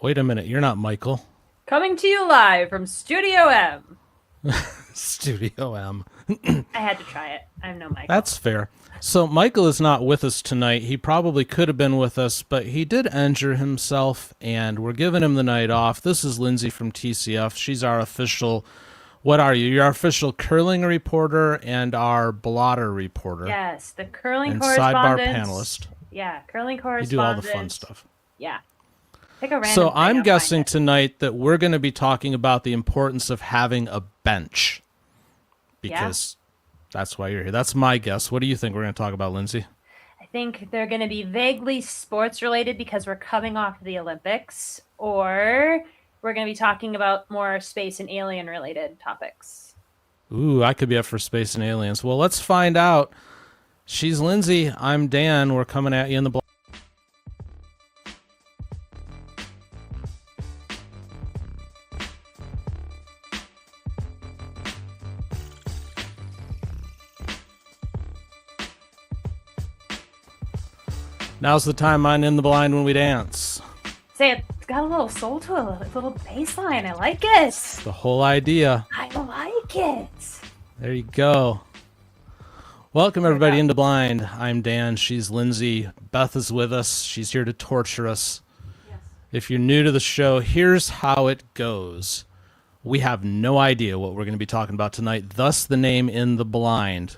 Wait a minute, you're not Michael. Coming to you live from Studio M. Studio M. I had to try it. I'm no Michael. That's fair. So Michael is not with us tonight. He probably could have been with us, but he did injure himself, and we're giving him the night off. This is Lindsay from TCF. She's our official, what are you? You're our official curling reporter and our blotter reporter. Yes, the curling and correspondent. sidebar panelist. Yeah, curling correspondent. You do all the fun stuff. Yeah. Pick a random So thing, I'm I'll guessing find it. tonight that we're going to be talking about the importance of having a bench, because that's why you're here. That's my guess. What do you think we're going to talk about, Lindsay? I think they're going to be vaguely sports related because we're coming off the Olympics, or we're going to be talking about more space and alien related topics. Ooh, I could be up for space and aliens. Well, let's find out. She's Lindsay. I'm Dan. We're coming at you in the blind. Now's the time on In the Blind when we dance. Say, it's got a little soul to it, a little bass line. I like it. The whole idea. I like it. There you go. Welcome, everybody, into Blind. I'm Dan. She's Lindsay. Beth is with us. She's here to torture us. Yes. If you're new to the show, here's how it goes. We have no idea what we're going to be talking about tonight, thus the name In the Blind.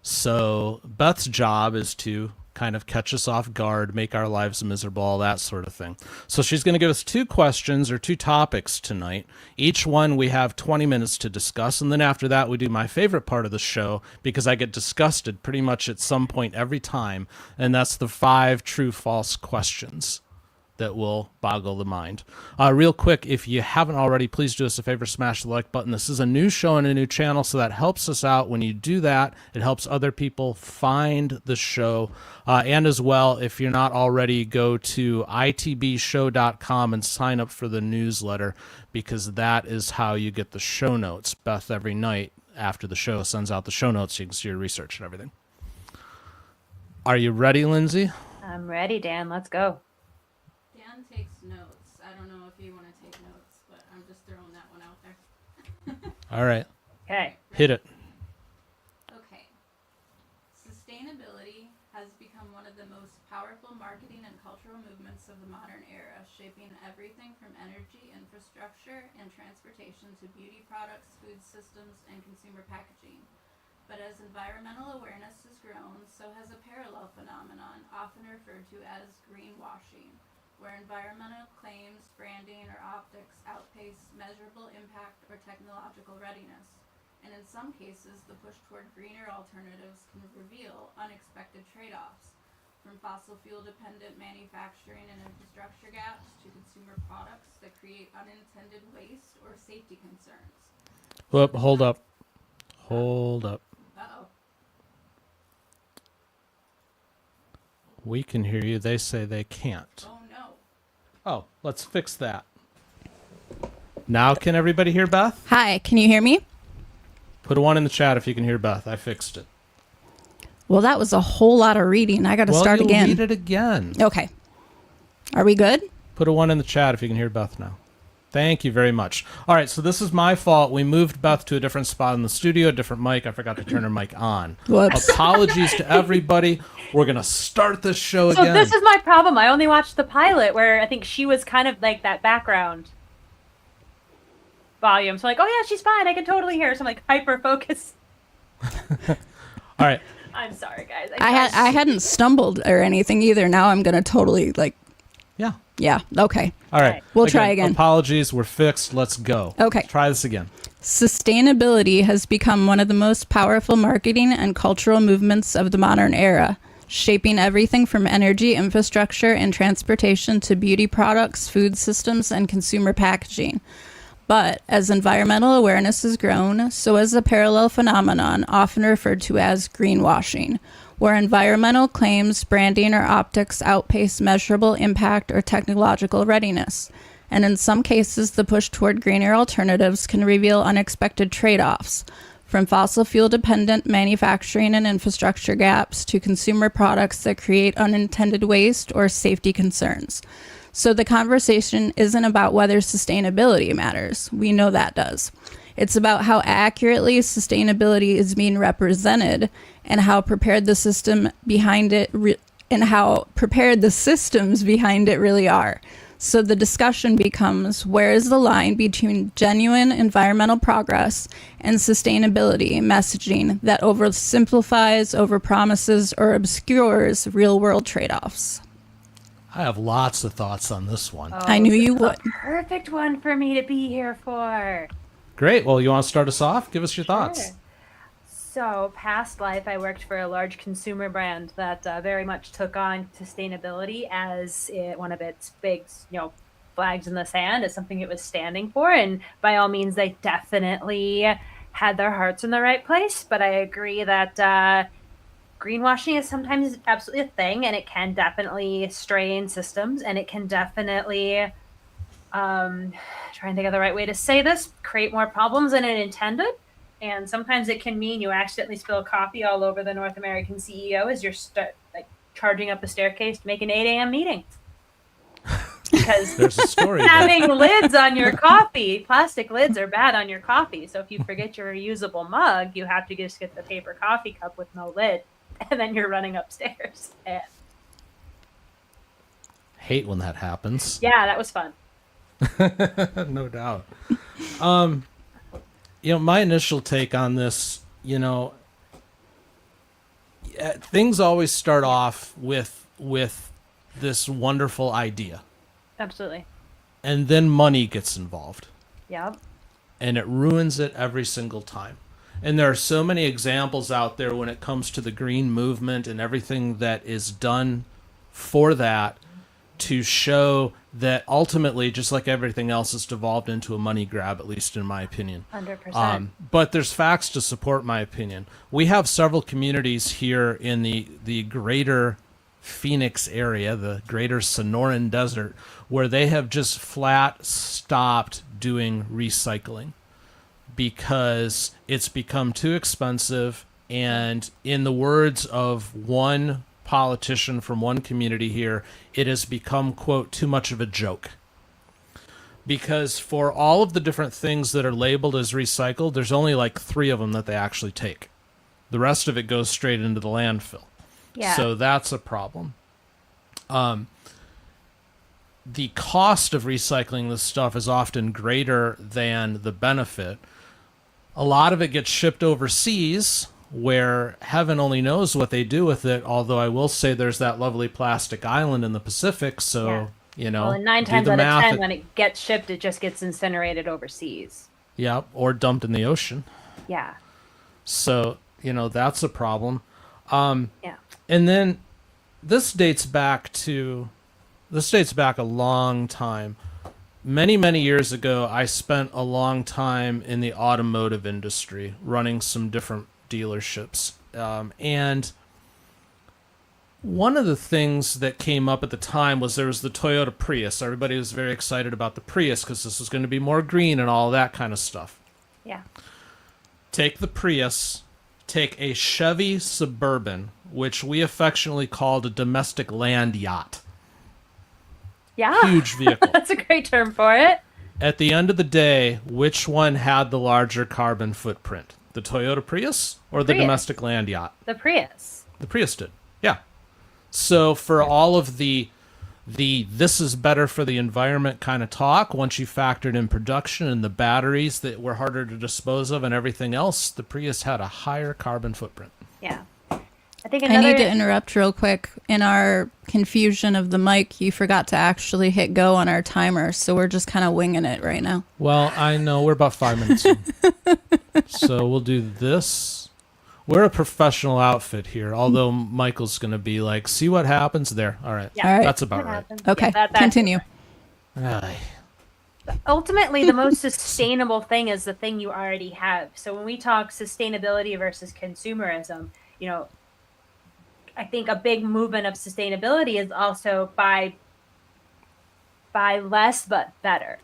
So Beth's job is to kind of catch us off guard, make our lives miserable, all that sort of thing. So she's going to give us two questions or two topics tonight. Each one we have 20 minutes to discuss, and then after that we do my favorite part of the show, because I get disgusted pretty much at some point every time, and that's the 5 true-false questions that will boggle the mind. Real quick, if you haven't already, please do us a favor, smash the like button. This is a new show and a new channel, so that helps us out. When you do that, it helps other people find the show. And as well, if you're not already, go to itbshow.com and sign up for the newsletter, because that is how you get the show notes. Beth, every night after the show, sends out the show notes so you can see your research and everything. Are you ready, Lindsay? I'm ready, Dan. Let's go. Dan takes notes. I don't know if you want to take notes, but I'm just throwing that one out there. All right. Okay. Hit it. Okay. Sustainability has become one of the most powerful marketing and cultural movements of the modern era, shaping everything from energy infrastructure and transportation to beauty products, food systems, and consumer packaging. But as environmental awareness has grown, so has a parallel phenomenon, often referred to as greenwashing, where environmental claims, branding, or optics outpace measurable impact or technological readiness. And in some cases, the push toward greener alternatives can reveal unexpected trade-offs, from fossil fuel-dependent manufacturing and infrastructure gaps to consumer products that create unintended waste or safety concerns. Whoop, hold up. Hold up. Uh-oh. We can hear you. They say they can't. Oh no. Oh, let's fix that. Now can everybody hear Beth? Hi, can you hear me? Put a 1 in the chat if you can hear Beth. I fixed it. Well, that was a whole lot of reading. I got to start you'll again. read it again. Okay. Are we good? Put a 1 in the chat if you can hear Beth now. Thank you very much. All right, so this is my fault. We moved Beth to a different spot in the studio, a different mic. I forgot to turn her mic on. Whoops. Apologies to everybody. We're going to start this show So again. this is my problem. I only watched the pilot where I think she was kind of like that background volume. So like, oh yeah, she's fine. I can totally hear her. So I'm like hyper focus. All right. I'm sorry, guys. I hadn't stumbled or anything either. Now I'm going to totally Yeah. yeah, okay. All right. We'll try again. Apologies. We're fixed. Let's go. Okay. Let's try this again. Sustainability has become one of the most powerful marketing and cultural movements of the modern era, shaping everything from energy infrastructure and transportation to beauty products, food systems, and consumer packaging. But as environmental awareness has grown, so has a parallel phenomenon often referred to as greenwashing, where environmental claims, branding, or optics outpace measurable impact or technological readiness. And in some cases, the push toward greener alternatives can reveal unexpected trade-offs, from fossil fuel-dependent manufacturing and infrastructure gaps to consumer products that create unintended waste or safety concerns. So the conversation isn't about whether sustainability matters. We know that does. It's about how accurately sustainability is being represented and how prepared the system behind it and how prepared the systems behind it really are. So the discussion becomes, where is the line between genuine environmental progress and sustainability messaging that oversimplifies, overpromises, or obscures real-world trade-offs? I have lots of thoughts on this one. I knew you would. Perfect one for me to be here for. Great. Well, you want to start us off? Give us your thoughts. Sure. So, past life, I worked for a large consumer brand that very much took on sustainability as one of its big, flags in the sand, as something it was standing for. And by all means, they definitely had their hearts in the right place. But I agree that greenwashing is sometimes absolutely a thing, and it can definitely strain systems, and it can definitely, trying to think of the right way to say this, create more problems than it intended. And sometimes it can mean you accidentally spill coffee all over the North American CEO as you're charging up a staircase to make an 8 a.m. meeting. Because There's a story there. having lids on your coffee, plastic lids are bad on your coffee. So if you forget your reusable mug, you have to just get the paper coffee cup with no lid. And then you're running upstairs. And Hate when that happens. yeah, that was fun. No doubt. My initial take on this, things always start off with this wonderful idea, Absolutely. and then money gets involved, Yep. and it ruins it every single time. And there are so many examples out there when it comes to the green movement and everything that is done for that to show that ultimately, just like everything else, it's devolved into a money grab, at least in my opinion. 100%. But there's facts to support my opinion. We have several communities here in the greater Phoenix area, the greater Sonoran Desert, where they have just flat stopped doing recycling because it's become too expensive. And in the words of one politician from one community here, it has become, quote, too much of a joke. Because for all of the different things that are labeled as recycled, there's only like 3 of them that they actually take. The rest of it goes straight into the landfill. Yeah. So that's a problem. The cost of recycling this stuff is often greater than the benefit. A lot of it gets shipped overseas, where heaven only knows what they do with it, although I will say there's that lovely plastic island in the Pacific, so, Well, and 9 do times the out of math. 10, when it gets shipped, it just gets incinerated overseas. Yeah, or dumped in the ocean. Yeah. So, that's a problem. Yeah. And then this dates back a long time. Many, many years ago, I spent a long time in the automotive industry running some different dealerships. And one of the things that came up at the time was there was the Toyota Prius. Everybody was very excited about the Prius because this was going to be more green and all that kind of stuff. Yeah. Take the Prius, take a Chevy Suburban, which we affectionately called a domestic land yacht. Yeah. Huge vehicle. That's a great term for it. At the end of the day, which one had the larger carbon footprint? The Toyota Prius or the Prius. domestic land yacht? The Prius. The Prius did. Yeah. So for all of the this is better for the environment kind of talk, once you factored in production and the batteries that were harder to dispose of and everything else, the Prius had a higher carbon footprint. Yeah. I think I need to interrupt real quick. In our confusion of the mic, you forgot to actually hit go on our timer, so we're just kind of winging it right now. Well, I know we're about 5 minutes in. So we'll do this. We're a professional outfit here, although Michael's going to be like, see what happens there. All right. Yeah. All right. That's about right. Okay, that's continue. Aye. Ultimately, the most sustainable thing is the thing you already have. So when we talk sustainability versus consumerism, I think a big movement of sustainability is also buy less but better.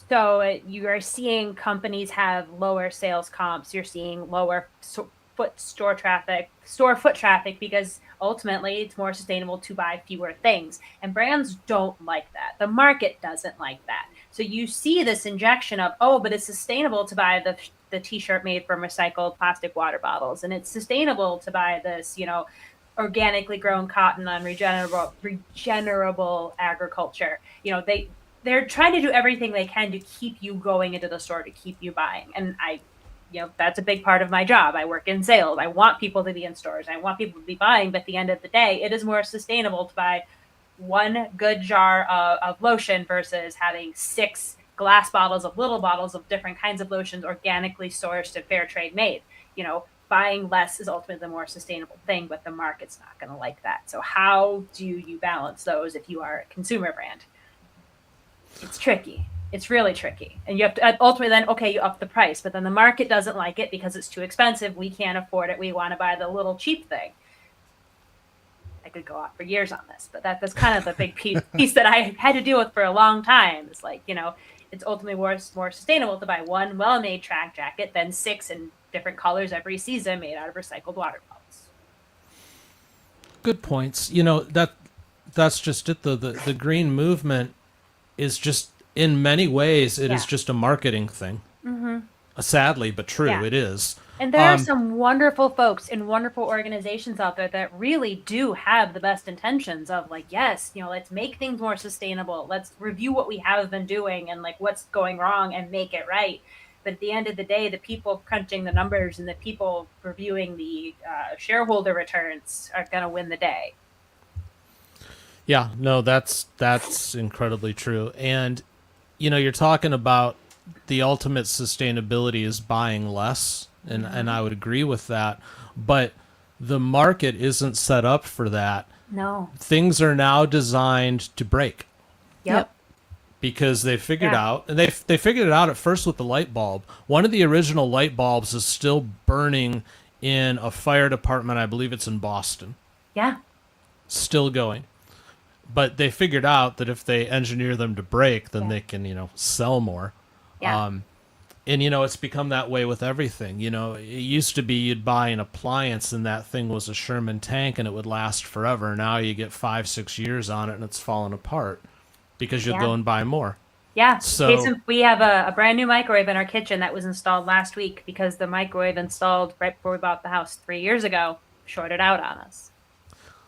So you are seeing companies have lower sales comps. You're seeing lower store foot traffic, because ultimately it's more sustainable to buy fewer things. And brands don't like that. The market doesn't like that. So you see this injection of, oh, but it's sustainable to buy the t-shirt made from recycled plastic water bottles. And it's sustainable to buy this, organically grown cotton on regenerable agriculture. They're trying to do everything they can to keep you going into the store, to keep you buying. And that's a big part of my job. I work in sales. I want people to be in stores. I want people to be buying. But at the end of the day, it is more sustainable to buy one good jar of lotion versus having 6 glass bottles of different kinds of lotions, organically sourced and fair trade made. Buying less is ultimately the more sustainable thing, but the market's not going to like that. So how do you balance those if you are a consumer brand? It's tricky. It's really tricky. And you have to ultimately then, okay, you up the price, but then the market doesn't like it because it's too expensive. We can't afford it. We want to buy the little cheap thing. I could go on for years on this, but that's kind of the big piece that I had to deal with for a long time. It's like, it's ultimately more sustainable to buy one well-made track jacket than 6 in different colors every season made out of recycled water bottles. Good points. That's just it. The green movement is just, in many ways, it is just a marketing thing. Mm-hmm. Sadly, but true, it is. And there are some wonderful folks and wonderful organizations out there that really do have the best intentions of yes, let's make things more sustainable. Let's review what we have been doing and what's going wrong and make it right. But at the end of the day, the people crunching the numbers and the people reviewing the shareholder returns are going to win the day. Yeah, no, that's incredibly true. And, you're talking about the ultimate sustainability is buying less. And I would agree with that. But the market isn't set up for that. No. Things are now designed to break. Yep. Because they figured out, and they figured it out at first with the light bulb. One of the original light bulbs is still burning in a fire department. I believe it's in Boston. Yeah. Still going. But they figured out that if they engineer them to break, then they can, sell more. Yeah. And, it's become that way with everything. It used to be you'd buy an appliance and that thing was a Sherman tank and it would last forever. Now you get 5-6 years on it and it's falling apart because you'll go and buy more. Yeah. So we have a brand new microwave in our kitchen that was installed last week because the microwave installed right before we bought the house 3 years ago shorted out on us.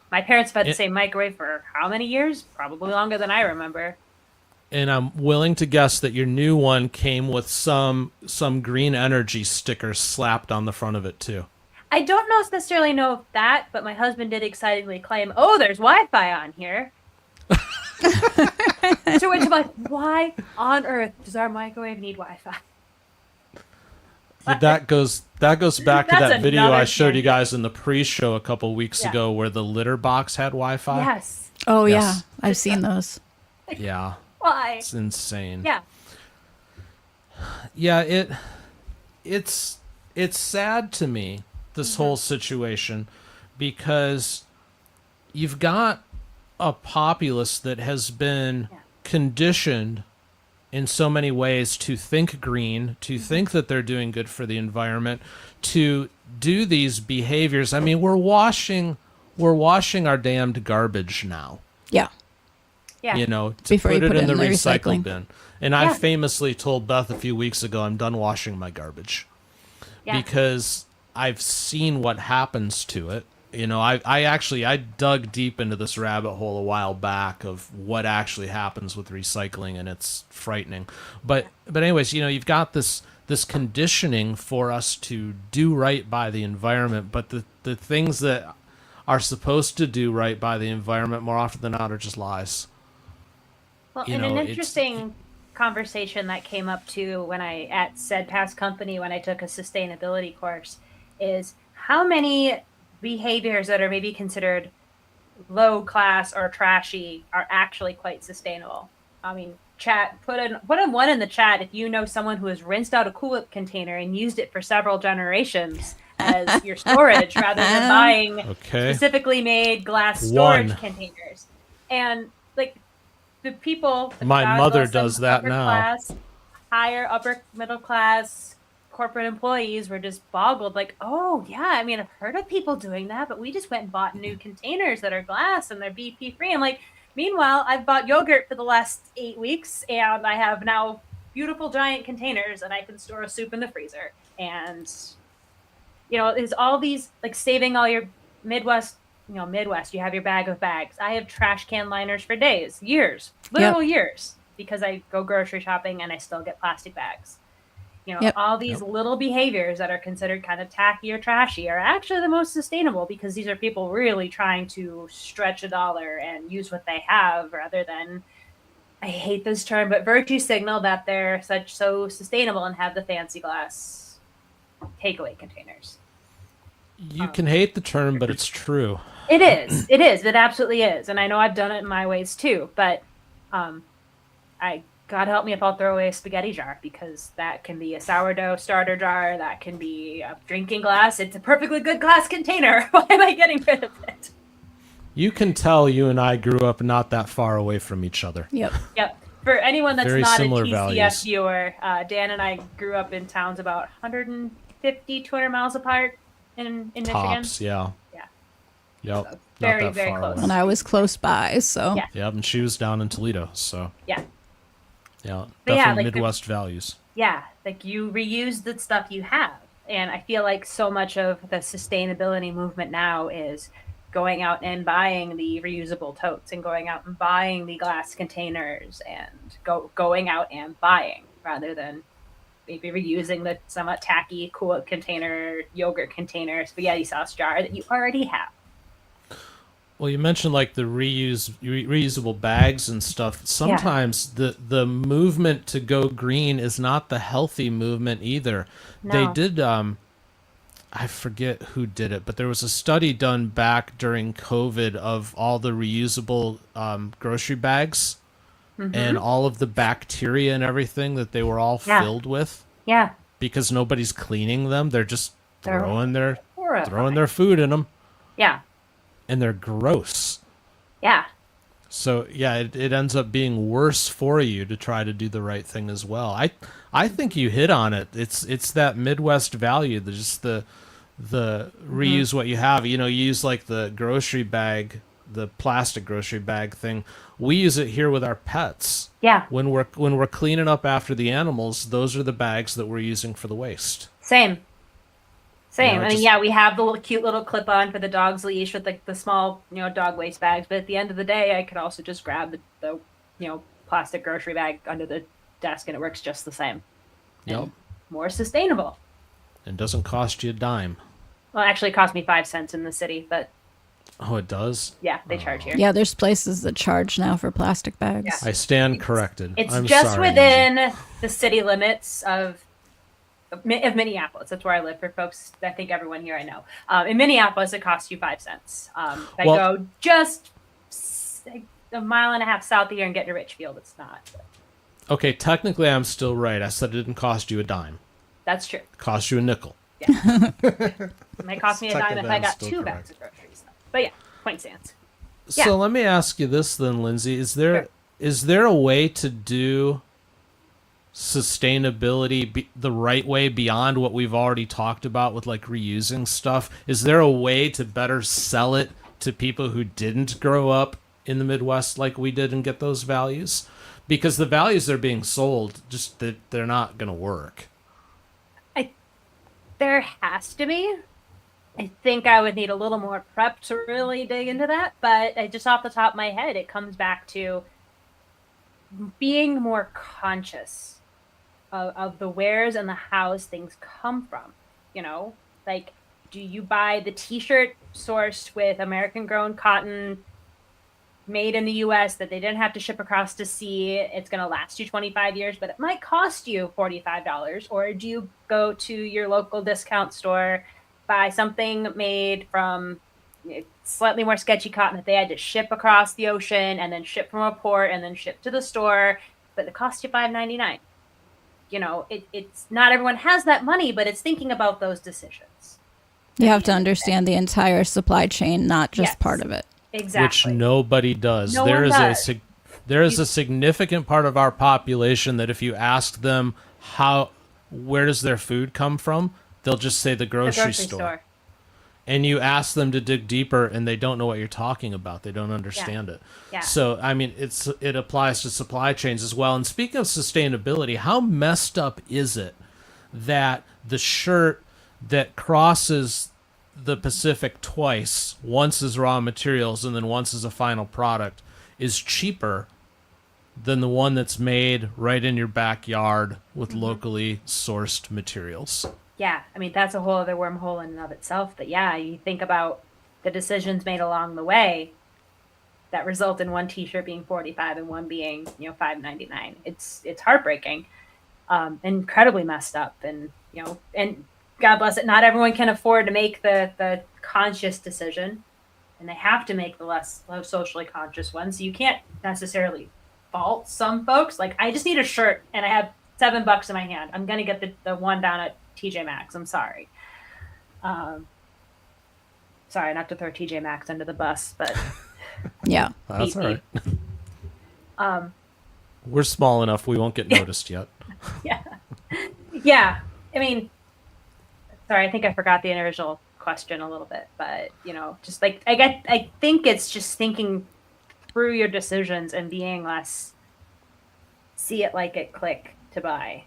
My parents have had the same microwave for how many years? Probably longer than I remember. And I'm willing to guess that your new one came with some green energy stickers slapped on the front of it too. I don't necessarily know if that, but my husband did excitedly claim, "Oh, there's Wi-Fi on here." To which I'm like, why on earth does our microwave need Wi-Fi? That goes back to that video I showed you tangent. guys in the pre-show a couple weeks ago where the litter box had Wi-Fi. Yes. Oh, Yes. yeah. I've seen those. Yeah. Why? It's insane. Yeah. Yeah, it's sad to me, this whole situation, because you've got a populace that has been conditioned in so many ways to think green, to think that they're doing good for the environment, to do these behaviors. I mean, we're washing our damned garbage now. Yeah. Yeah. To Before put you it put in it the in the recycle recycling. bin. And I famously told Beth a few weeks ago, I'm done washing my garbage. Yeah. Because I've seen what happens to it. I dug deep into this rabbit hole a while back of what actually happens with recycling, and it's frightening. But anyways, you've got this conditioning for us to do right by the environment, but the things that are supposed to do right by the environment more often than not are just lies. Well, and an interesting conversation that came up too when at said past company when I took a sustainability course is how many behaviors that are maybe considered low class or trashy are actually quite sustainable. I mean, chat, put in one in the chat if you know someone who has rinsed out a Cool-Whip container and used it for several generations as your storage rather than buying specifically made glass storage containers. And the people, my mother does that now. Higher upper middle class, corporate employees were just boggled, like, oh yeah, I mean, I've heard of people doing that, but we just went and bought new containers that are glass and they're BP free. I'm like, meanwhile, I've bought yogurt for the last 8 weeks and I have now beautiful giant containers and I can store a soup in the freezer. And, you know, is all these, like, saving all your Midwest, you have your bag of bags. I have trash can liners for days, years, literal years, because I go grocery shopping and I still get plastic bags. You know, all these little behaviors that are considered kind of tacky or trashy are actually the most sustainable, because these are people really trying to stretch a dollar and use what they have rather than, I hate this term, but virtue signal that they're so sustainable and have the fancy glass takeaway containers. You can hate the term, but it's true. It is. It absolutely is. And I know I've done it in my ways too, but God help me if I'll throw away a spaghetti jar, because that can be a sourdough starter jar. That can be a drinking glass. It's a perfectly good glass container. Why am I getting rid of it? You can tell you and I grew up not that far away from each other. Yep. For anyone that's Very not a similar TCF values. viewer, Dan and I grew up in towns about 150, 200 miles apart in Michigan. Tops, yeah. Yeah. Yep. So Not very, that very far close. away. And I was close by, so. Yeah. Yep, and she was down in Toledo, so Yeah. yeah, But yeah, definitely like Midwest values. Yeah, like you reuse the stuff you have. And I feel like so much of the sustainability movement now is going out and buying the reusable totes and going out and buying the glass containers and going out and buying, rather than maybe reusing the somewhat tacky cool container, yogurt container, spaghetti sauce jar that you already have. Well, you mentioned like the reusable bags and stuff. Sometimes the movement to go green is not the healthy movement either. No. They did I forget who did it, but there was a study done back during COVID of all the reusable grocery bags and all of the bacteria and everything that they were all filled with. Yeah. Because nobody's cleaning them. They're just throwing their horrifying. food in them. Yeah. And they're gross. Yeah. So yeah, it ends up being worse for you to try to do the right thing as well. I think you hit on it. It's that Midwest value, the reuse what you have. You know, you use like the grocery bag, the plastic grocery bag thing. We use it here with our pets. Yeah. When we're cleaning up after the animals, those are the bags that we're using for the waste. Same. You know, I mean, we have the cute little clip-on for the dog's leash with the small, dog waste bags. But at the end of the day, I could also just grab the plastic grocery bag under the desk, and it works just the same. Yep. And more sustainable. And doesn't cost you a dime. Well, actually, it cost me 5 cents in the city, but Oh, it does? yeah, they charge here. Yeah, there's places that charge now for plastic bags. Yeah. I stand corrected. It's I'm just sorry, within the city limits of Minneapolis. That's where I live. For folks, I think everyone here I know. In Minneapolis, it costs you 5 cents. If I go just a mile and a half south of here and get to Richfield, it's not. Okay, technically I'm still right. I said it didn't cost you a dime. That's true. It cost you a nickel. Yeah. It might cost me a dime if Technically, I I'm got still 2 correct. bags of groceries. But yeah, point stands. Yeah. So let me ask you this then, Lindsay. Is there a way to do sustainability the right way beyond what we've already talked about with like reusing stuff? Is there a way to better sell it to people who didn't grow up in the Midwest like we did and get those values? Because the values they're being sold, just that they're not going to work. There has to be. I think I would need a little more prep to really dig into that, but just off the top of my head, it comes back to being more conscious of the wheres and the hows things come from. Like, do you buy the t-shirt sourced with American-grown cotton, made in the U.S. that they didn't have to ship across the sea? It's going to last you 25 years, but it might cost you $45. Or do you go to your local discount store, buy something made from slightly more sketchy cotton that they had to ship across the ocean and then ship from a port and then ship to the store, but it costs you $5.99? It's not everyone has that money, but it's thinking about those decisions. You have to understand the entire supply chain, not just part of it. Exactly. Which nobody does. No one does. There is a significant part of our population that if you ask them how where does their food come from, they'll just say the grocery store. And you ask them to dig deeper, and they don't know what you're talking about. They don't understand it. Yeah. So, I mean, it applies to supply chains as well. And speaking of sustainability, how messed up is it that the shirt that crosses the Pacific twice, once as raw materials and then once as a final product, is cheaper than the one that's made right in your backyard with locally sourced materials? Yeah, I mean, that's a whole other wormhole in and of itself. But yeah, you think about the decisions made along the way that result in one T-shirt being $45 and one being, $5.99. It's heartbreaking, incredibly messed up, and and God bless it, not everyone can afford to make the conscious decision, and they have to make the less socially conscious one. So you can't necessarily fault some folks. Like, I just need a shirt and I have $7 in my hand. I'm gonna get the one down at TJ Maxx. I'm sorry. Sorry, not to throw TJ Maxx under the bus, but Yeah. That's all right. We're small enough we won't get noticed yet. Yeah. I mean, sorry, I think I forgot the original question a little bit, but just like I think it's just thinking through your decisions and being less see it like it click to buy.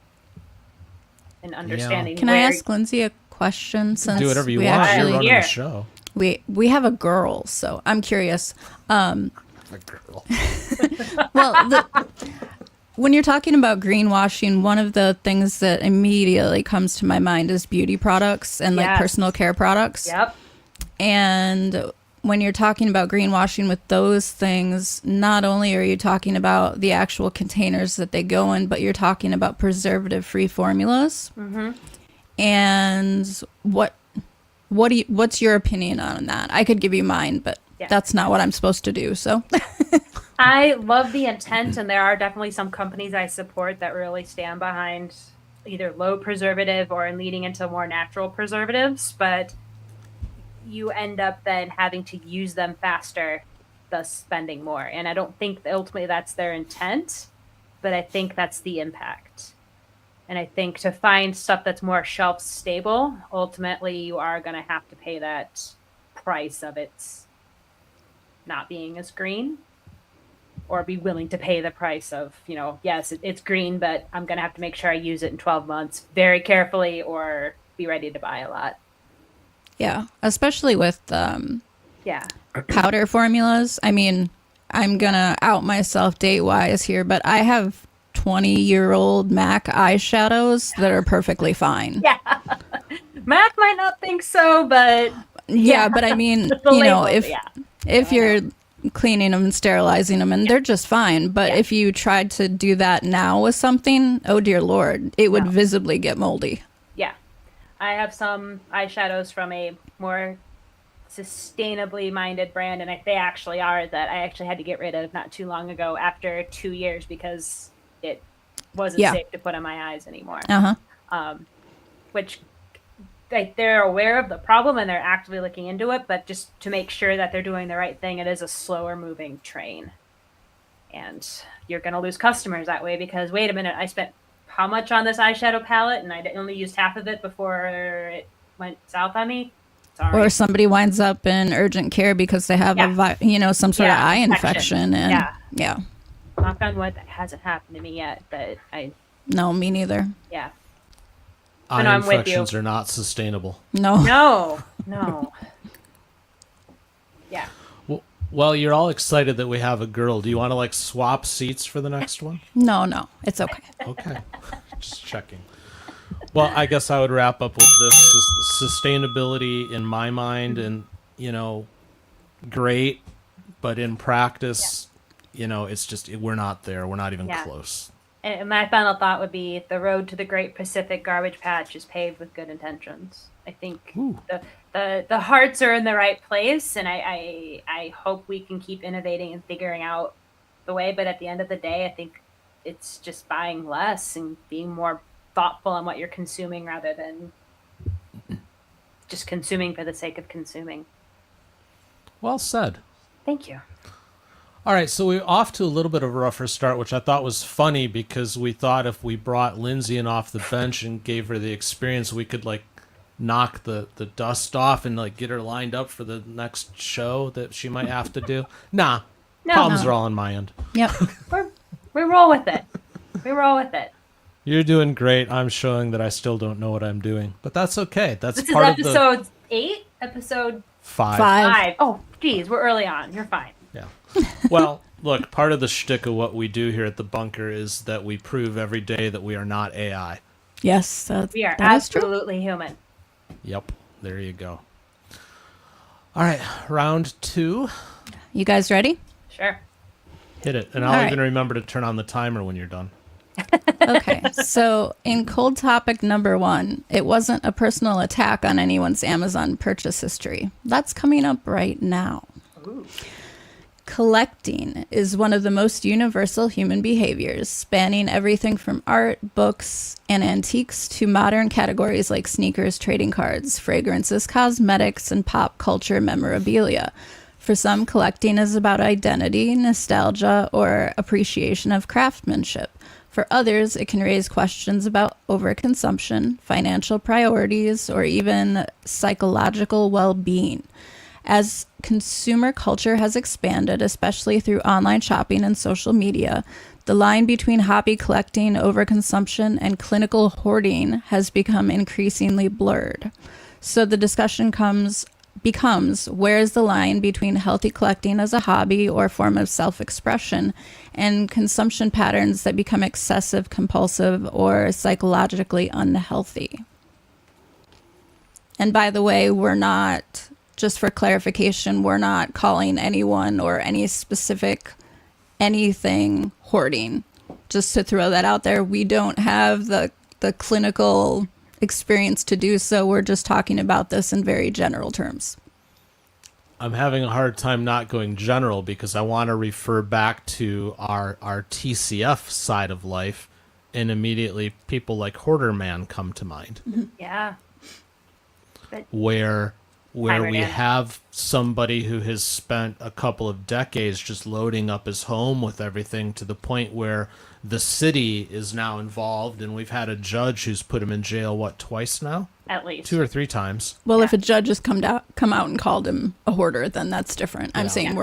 And understanding. Can I ask Lindsay a question? Since do whatever you we want. actually, You're running the show. We have a girl, so I'm curious. A girl. Well, when you're talking about greenwashing, one of the things that immediately comes to my mind is beauty products and like personal care products. Yep. And when you're talking about greenwashing with those things, not only are you talking about the actual containers that they go in, but you're talking about preservative-free formulas. Mm-hmm. And what's your opinion on that? I could give you mine, but that's not what I'm supposed to do. So I love the intent, and there are definitely some companies I support that really stand behind either low preservative or leading into more natural preservatives, but you end up then having to use them faster, thus spending more. And I don't think ultimately that's their intent, but I think that's the impact. And I think to find stuff that's more shelf stable, ultimately you are going to have to pay that price of its not being as green, or be willing to pay the price of, yes, it's green, but I'm going to have to make sure I use it in 12 months very carefully, or be ready to buy a lot. Yeah, especially with powder formulas. I mean, I'm going to out myself date-wise here, but I have 20-year-old MAC eyeshadows that are perfectly fine. Yeah. MAC might not think so, but... Yeah, but I mean, if you're cleaning them and sterilizing them, and they're just fine. But if you tried to do that now with something, oh dear Lord, it would visibly get moldy. Yeah. I have some eyeshadows from a more sustainably minded brand, and they actually are, that I actually had to get rid of not too long ago after 2 years because it wasn't safe to put on my eyes anymore. Which they're aware of the problem and they're actively looking into it, but just to make sure that they're doing the right thing, it is a slower moving train. And you're going to lose customers that way because, wait a minute, I spent how much on this eyeshadow palette and I only used half of it before it went south on me. Sorry. Or somebody winds up in urgent care because they have some sort of eye infection. And knock on wood, that hasn't happened to me yet, but no, me neither. Yeah. Eye infections are not sustainable. No. Yeah. Well, you're all excited that we have a girl. Do you want to swap seats for the next one? No, it's okay. Okay, just checking. Well, I guess I would wrap up with this. Sustainability in my mind, and great, but in practice, it's just we're not there. We're not even close. And my final thought would be the road to the Great Pacific Garbage Patch is paved with good intentions. I think the hearts are in the right place, and I hope we can keep innovating and figuring out the way. But at the end of the day, I think it's just buying less and being more thoughtful on what you're consuming rather than just consuming for the sake of consuming. Well said. Thank you. All right, so we're off to a little bit of a rougher start, which I thought was funny because we thought if we brought Lindsay in off the bench and gave her the experience, we could like knock the dust off and like get her lined up for the next show that she might have to do. Nah, No. problems are all on my end. Yep. We roll with it. We roll with it. You're doing great. I'm showing that I still don't know what I'm doing, but that's okay. That's This is part of the episode 8, episode 5. 5. Oh, geez, we're early on. You're fine. Yeah. Well, look, part of the shtick of what we do here at the bunker is that we prove every day that we are not AI. Yes, We are that is true. absolutely human. Yep. There you go. All right, round 2. You guys ready? Sure. Hit it. And I'll All right. even remember to turn on the timer when you're done. Okay, so in cold topic number 1, it wasn't a personal attack on anyone's Amazon purchase history. That's coming up right now. Ooh. Collecting is one of the most universal human behaviors, spanning everything from art, books, and antiques to modern categories like sneakers, trading cards, fragrances, cosmetics, and pop culture memorabilia. For some, collecting is about identity, nostalgia, or appreciation of craftsmanship. For others, it can raise questions about overconsumption, financial priorities, or even psychological well-being. As consumer culture has expanded, especially through online shopping and social media, the line between hobby collecting, overconsumption, and clinical hoarding has become increasingly blurred. So the discussion becomes where is the line between healthy collecting as a hobby or form of self-expression and consumption patterns that become excessive, compulsive, or psychologically unhealthy? And by the way, we're not, just for clarification, we're not calling anyone or any specific anything hoarding. Just to throw that out there, we don't have the clinical experience to do so. We're just talking about this in very general terms. I'm having a hard time not going general because I want to refer back to our TCF side of life, and immediately people like Hoarder Man come to mind. Yeah. where Hi, we Renee. have somebody who has spent a couple of decades just loading up his home with everything to the point where the city is now involved, and we've had a judge who's put him in jail, twice now? At least. 2 or 3 times. Well, Yeah. if a judge has come out and called him a hoarder, then that's different. I'm Yeah. saying Yeah.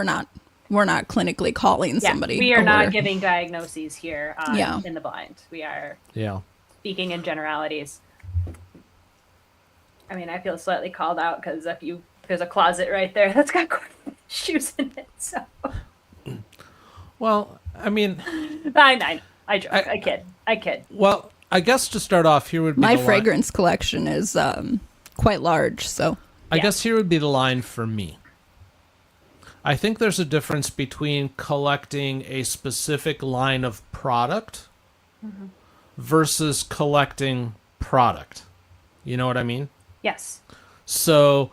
we're not clinically calling Yeah, somebody. we are a not hoarder. giving diagnoses here Yeah. in the blind. We are Yeah. speaking in generalities. I mean, I feel slightly called out because there's a closet right there that's got shoes in it. So Well, I mean, I joke. I kid. well, I guess to start off, here would be My the fragrance collection is quite large, so I guess here would be the line for me. I think there's a difference between collecting a specific line of product versus collecting product. You know what I mean? Yes. So,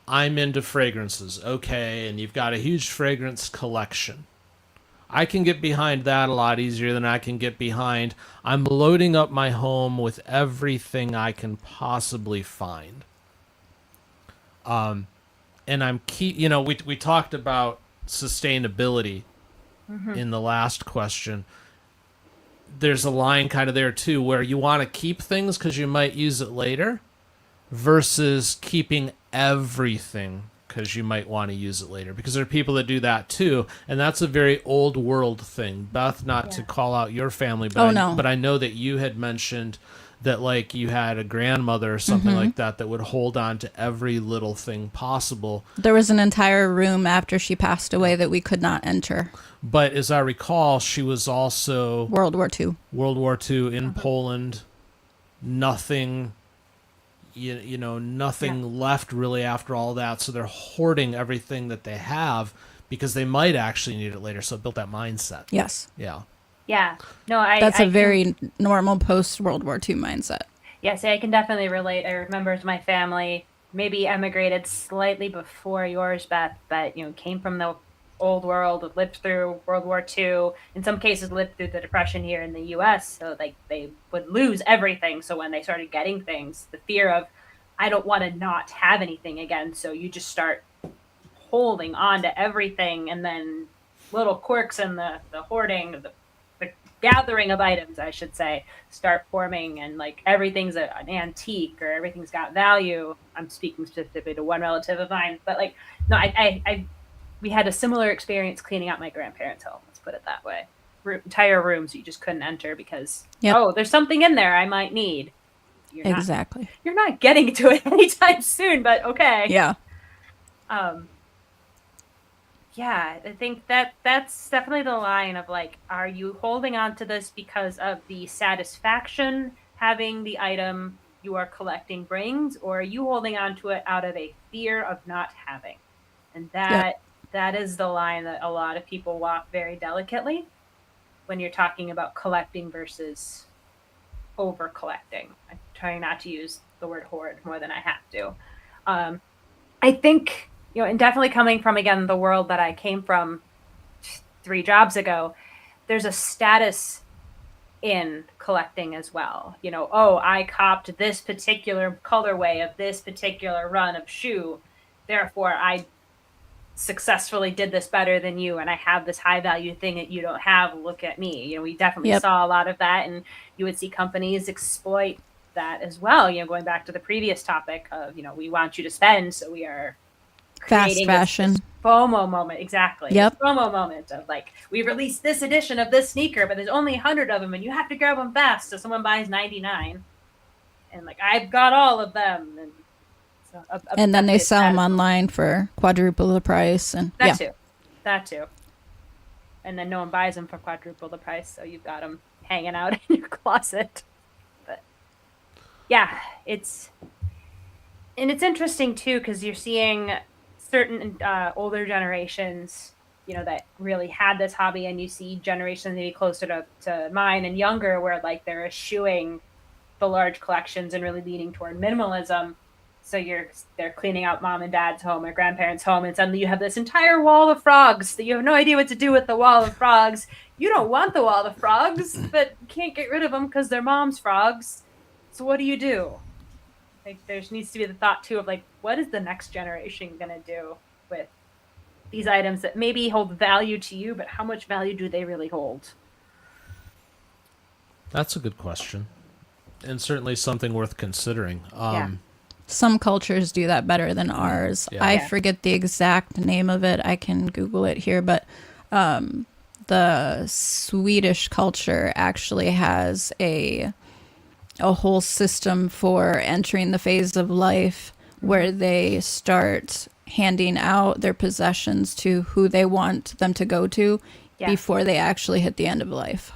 I'm into fragrances, okay, and you've got a huge fragrance collection. I can get behind that a lot easier than I can get behind I'm loading up my home with everything I can possibly find. And we talked about sustainability in the last question. There's a line kind of there too where you want to keep things because you might use it later versus keeping everything because you might want to use it later, because there are people that do that too, and that's a very old world thing. Beth, not to Yeah. call out your family, but no. but I know that you had mentioned that like you had a grandmother or something like that would hold on to every little thing possible. there was an entire room after she passed away that we could not enter. But as I recall, she was also World War II. World War II in Poland. Nothing, nothing left really after all that. So they're hoarding everything that they have because they might actually need it later. So it built that mindset. Yes. Yeah. Yeah. No, That's a a very normal post-World War II mindset. Yes, I can definitely relate. I remember my family maybe emigrated slightly before yours, Beth, but came from the old world, lived through World War II. In some cases, lived through the Depression here in the U.S. So they would lose everything. So when they started getting things, the fear of I don't want to not have anything again. So you just start holding on to everything, and then little quirks in the hoarding, the gathering of items, I should say, start forming, and like everything's an antique or everything's got value. I'm speaking specifically to one relative of mine, but like, no, we had a similar experience cleaning out my grandparents' home. Let's put it that way. Entire rooms you just couldn't enter because, oh, there's something in there I might need. Exactly. You're not getting to it anytime soon, but okay. Yeah. Yeah, I think that's definitely the line of like, are you holding on to this because of the satisfaction having the item you are collecting brings, or are you holding on to it out of a fear of not having? And that is the line that a lot of people walk very delicately when you're talking about collecting versus over collecting. I'm trying not to use the word hoard more than I have to. I think, and definitely coming from, again, the world that I came from 3 jobs ago, there's a status in collecting as well. Oh, I copped this particular colorway of this particular run of shoe, therefore I successfully did this better than you, and I have this high value thing that you don't have. Look at me. We definitely saw a lot of that, and you would see companies exploit that as well. Going back to the previous topic of, we want you to spend, so we are fast fashion. This FOMO moment. Exactly. Yep. FOMO moment of like, we released this edition of this sneaker, but there's only 100 of them and you have to grab them fast. So someone buys 99 and like, I've got all of them. And so and then they sell them online for quadruple the price. And that too. And then no one buys them for quadruple the price. So you've got them hanging out in your closet. But yeah, it's interesting too, because you're seeing certain older generations, that really had this hobby, and you see generations maybe closer to mine and younger where like they're eschewing the large collections and really leaning toward minimalism. So they're cleaning out mom and dad's home or grandparents' home, and suddenly you have this entire wall of frogs that you have no idea what to do with the wall of frogs. You don't want the wall of frogs, but you can't get rid of them because they're mom's frogs. So what do you do? Like, there needs to be the thought too of like, what is the next generation going to do with these items that maybe hold value to you, but how much value do they really hold? That's a good question, and certainly something worth considering. Some cultures do that better than ours. I forget the exact name of it. I can Google it here, but the Swedish culture actually has a whole system for entering the phase of life where they start handing out their possessions to who they want them to go to before they actually hit the end of life.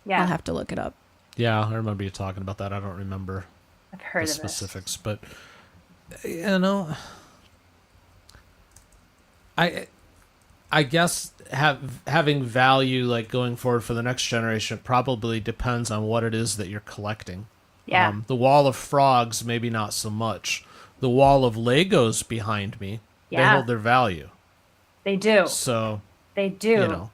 Yeah. I'll have to look it up. Yeah, I remember you talking about that. I don't remember I've heard the of specifics, but I guess having value, like going forward for the next generation, probably depends on what it is that you're collecting. Yeah. The wall of frogs, maybe not so much. The wall of Legos behind me, they hold their value. They do. So they do.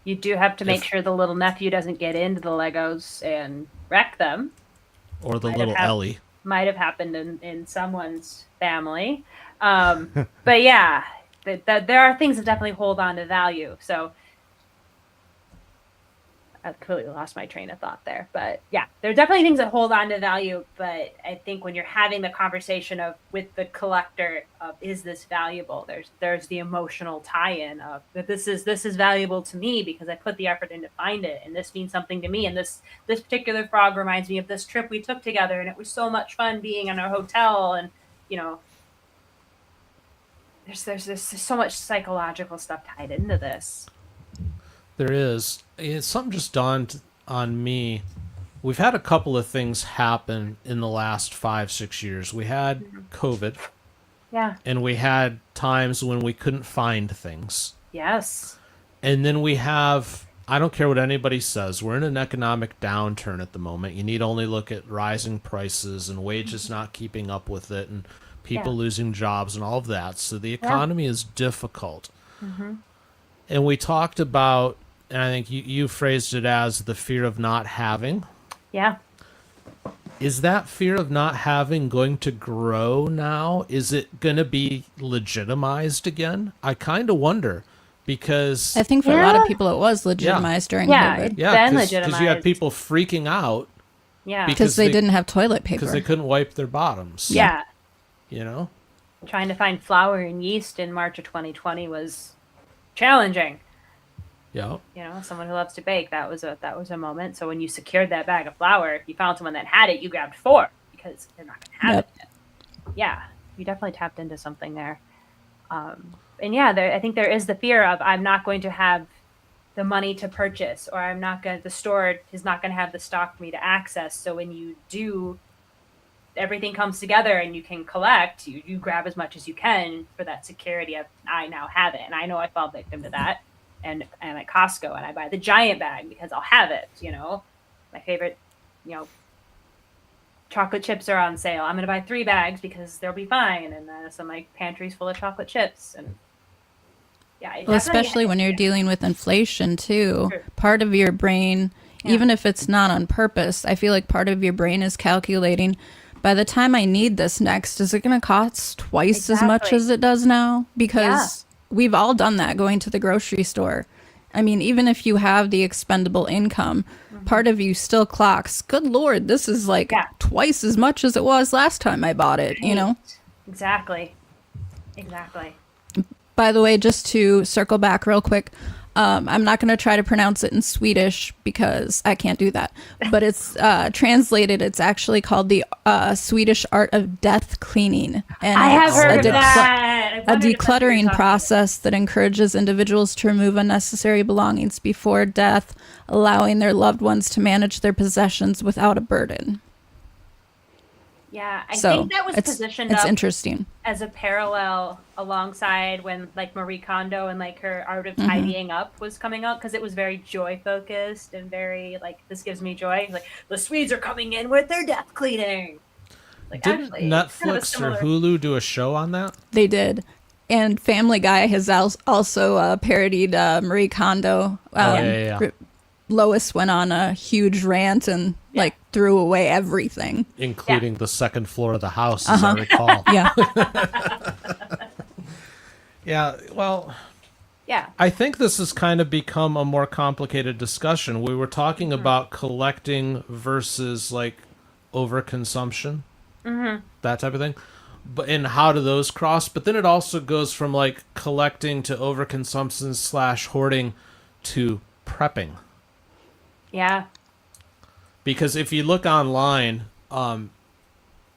You do have to make sure the little nephew doesn't get into the Legos and wreck them. Or the little Ellie. Might have happened in someone's family. But yeah, there are things that definitely hold on to value. So I completely lost my train of thought there. But yeah, there are definitely things that hold on to value. But I think when you're having the conversation with the collector of, is this valuable? There's the emotional tie-in of that this is valuable to me because I put the effort in to find it, and this means something to me. And this particular frog reminds me of this trip we took together, and it was so much fun being in a hotel. And there's so much psychological stuff tied into this. There is. Something just dawned on me. We've had a couple of things happen in the last 5-6 years. We had COVID. Yeah. And we had times when we couldn't find things. Yes. And then we have, I don't care what anybody says, we're in an economic downturn at the moment. You need only look at rising prices and wages not keeping up with it and people losing jobs and all of that. So the economy is difficult. Mm-hmm. And we talked about, and I think you phrased it as the fear of not having. Yeah. Is that fear of not having going to grow now? Is it going to be legitimized again? I kind of wonder, because I think for a lot of people it was legitimized during Yeah. COVID. yeah, Been because you had legitimized. people freaking out Yeah. Because they didn't have toilet paper. because they couldn't wipe their bottoms. Yeah. You know? Trying to find flour and yeast in March of 2020 was challenging. Yeah. You know, someone who loves to bake, that was a moment. So when you secured that bag of flour, if you found someone that had it, you grabbed 4 because they're not going to have Yep. it. Yeah, you definitely tapped into something there. And yeah, I think there is the fear of I'm not going to have the money to purchase, or the store is not going to have the stock for me to access. So when you do, everything comes together and you can collect, you grab as much as you can for that security of I now have it. And I know I fall victim to that. And I'm at Costco and I buy the giant bag because I'll have it, you know. My favorite, you know, chocolate chips are on sale. I'm going to buy 3 bags because they'll be fine. And so my pantry's full of chocolate chips. And yeah, Well, especially when you're dealing with inflation too. Sure. Part of your brain, Yeah. even if it's not on purpose, I feel like part of your brain is calculating, by the time I need this next, is it going to cost twice as much Exactly. as it does now? Because we've all done that going to the grocery store. I mean, even if you have the expendable income, part of you still clocks, good Lord, this is like twice as much as it was last time I bought it, you know? Exactly. By the way, just to circle back real quick, I'm not going to try to pronounce it in Swedish because I can't do that. But it's translated, it's actually called the Swedish art of death cleaning. And I have it's heard a of that. I a wondered if that's what you're decluttering talking process that encourages individuals to remove unnecessary belongings before death, allowing their loved ones to manage their possessions without a burden. Yeah, I So think that was positioned it's up interesting. as a parallel alongside when like Marie Kondo and like her art of tidying up was coming out, because it was very joy focused and very like, this gives me joy. Like the Swedes are coming in with their death cleaning. Like Didn't actually, it's kind of a Netflix similar- or Hulu do a show on that? They did. And Family Guy has also parodied Marie Kondo. Yeah. Lois went on a huge rant and like threw away everything. Including the second floor of the house, as I recall. Yeah. Yeah, well, Yeah. I think this has kind of become a more complicated discussion. We were talking about collecting versus like overconsumption, that type of thing. But and how do those cross? But then it also goes from like collecting to overconsumption / hoarding to prepping. Yeah. Because if you look online, the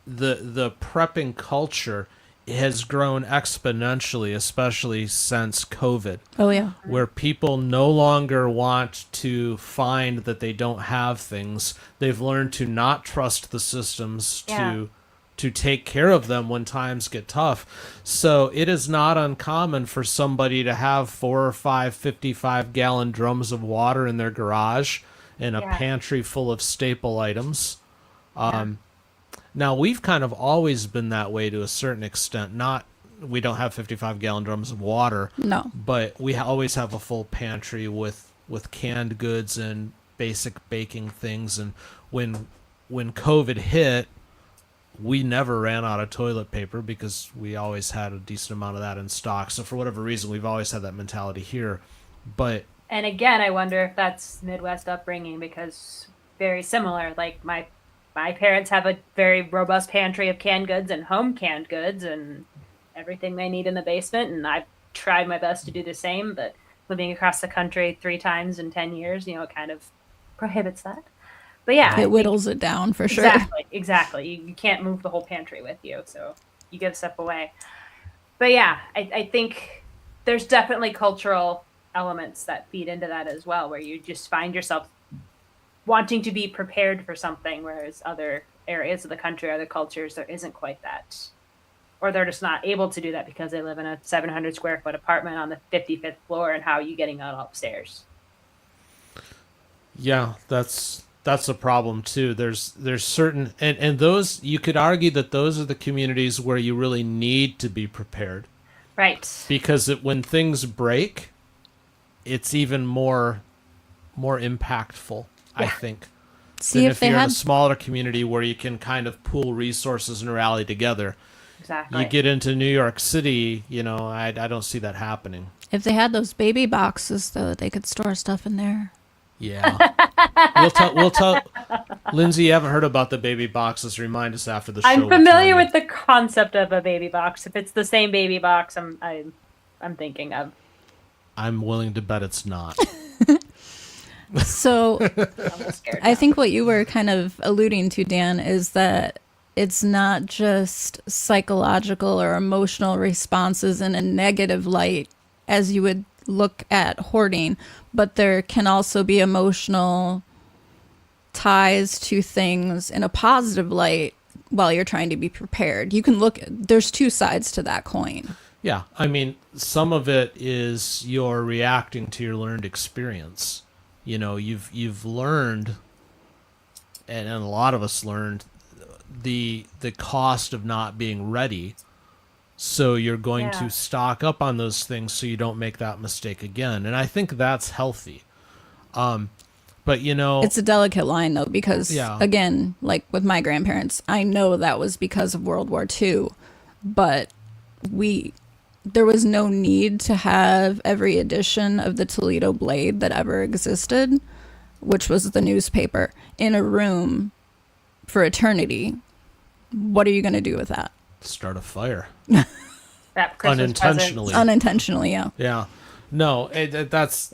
prepping culture has grown exponentially, especially since COVID, Oh, yeah. where people no longer want to find that they don't have things. They've learned to not trust the systems to take care of them when times get tough. So it is not uncommon for somebody to have 4 or 5 55-gallon drums of water in their garage and a pantry full of staple items. Now, we've kind of always been that way to a certain extent. We don't have 55-gallon drums of water. No. But we always have a full pantry with canned goods and basic baking things. And when COVID hit, we never ran out of toilet paper because we always had a decent amount of that in stock. So for whatever reason, we've always had that mentality here. But And again, I wonder if that's Midwest upbringing, because very similar. Like my parents have a very robust pantry of canned goods and home canned goods and everything they need in the basement. And I've tried my best to do the same, but living across the country 3 times in 10 years, it kind of prohibits that. But yeah, It whittles it down for sure. Exactly. You can't move the whole pantry with you, so you give stuff away. But yeah, I think there's definitely cultural elements that feed into that as well, where you just find yourself wanting to be prepared for something, whereas other areas of the country, other cultures, there isn't quite that. Or they're just not able to do that because they live in a 700 square foot apartment on the 55th floor, and how are you getting out upstairs? yeah, that's a problem too. There's certain and those, you could argue that those are the communities where you really need to be prepared. Right. Because when things break, it's even more impactful, I think. See than if if they you're in had a smaller community where you can kind of pool resources and rally together. exactly. You get into New York City, I don't see that happening. If they had those baby boxes, though, they could store stuff in there. Yeah. We'll tell Lindsay, you haven't heard about the baby boxes. Remind us after the show. I'm familiar with the concept of a baby box. If it's the same baby box I'm thinking of. I'm willing to bet it's not. So I think what you were kind of alluding to, Dan, is that it's not just psychological or emotional responses in a negative light as you would look at hoarding, but there can also be emotional ties to things in a positive light while you're trying to be prepared. You can there's two sides to that coin. Yeah, I mean, some of it is you're reacting to your learned experience. You've learned, and a lot of us learned, the cost of not being ready. So you're going to stock up on those things so you don't make that mistake again. And I think that's healthy. But it's a delicate line though, because again, like with my grandparents, I know that was because of World War II, but there was no need to have every edition of the Toledo Blade that ever existed, which was the newspaper, in a room for eternity. What are you going to do with that? Start a fire. Unintentionally. Unintentionally, yeah. Yeah. No, that's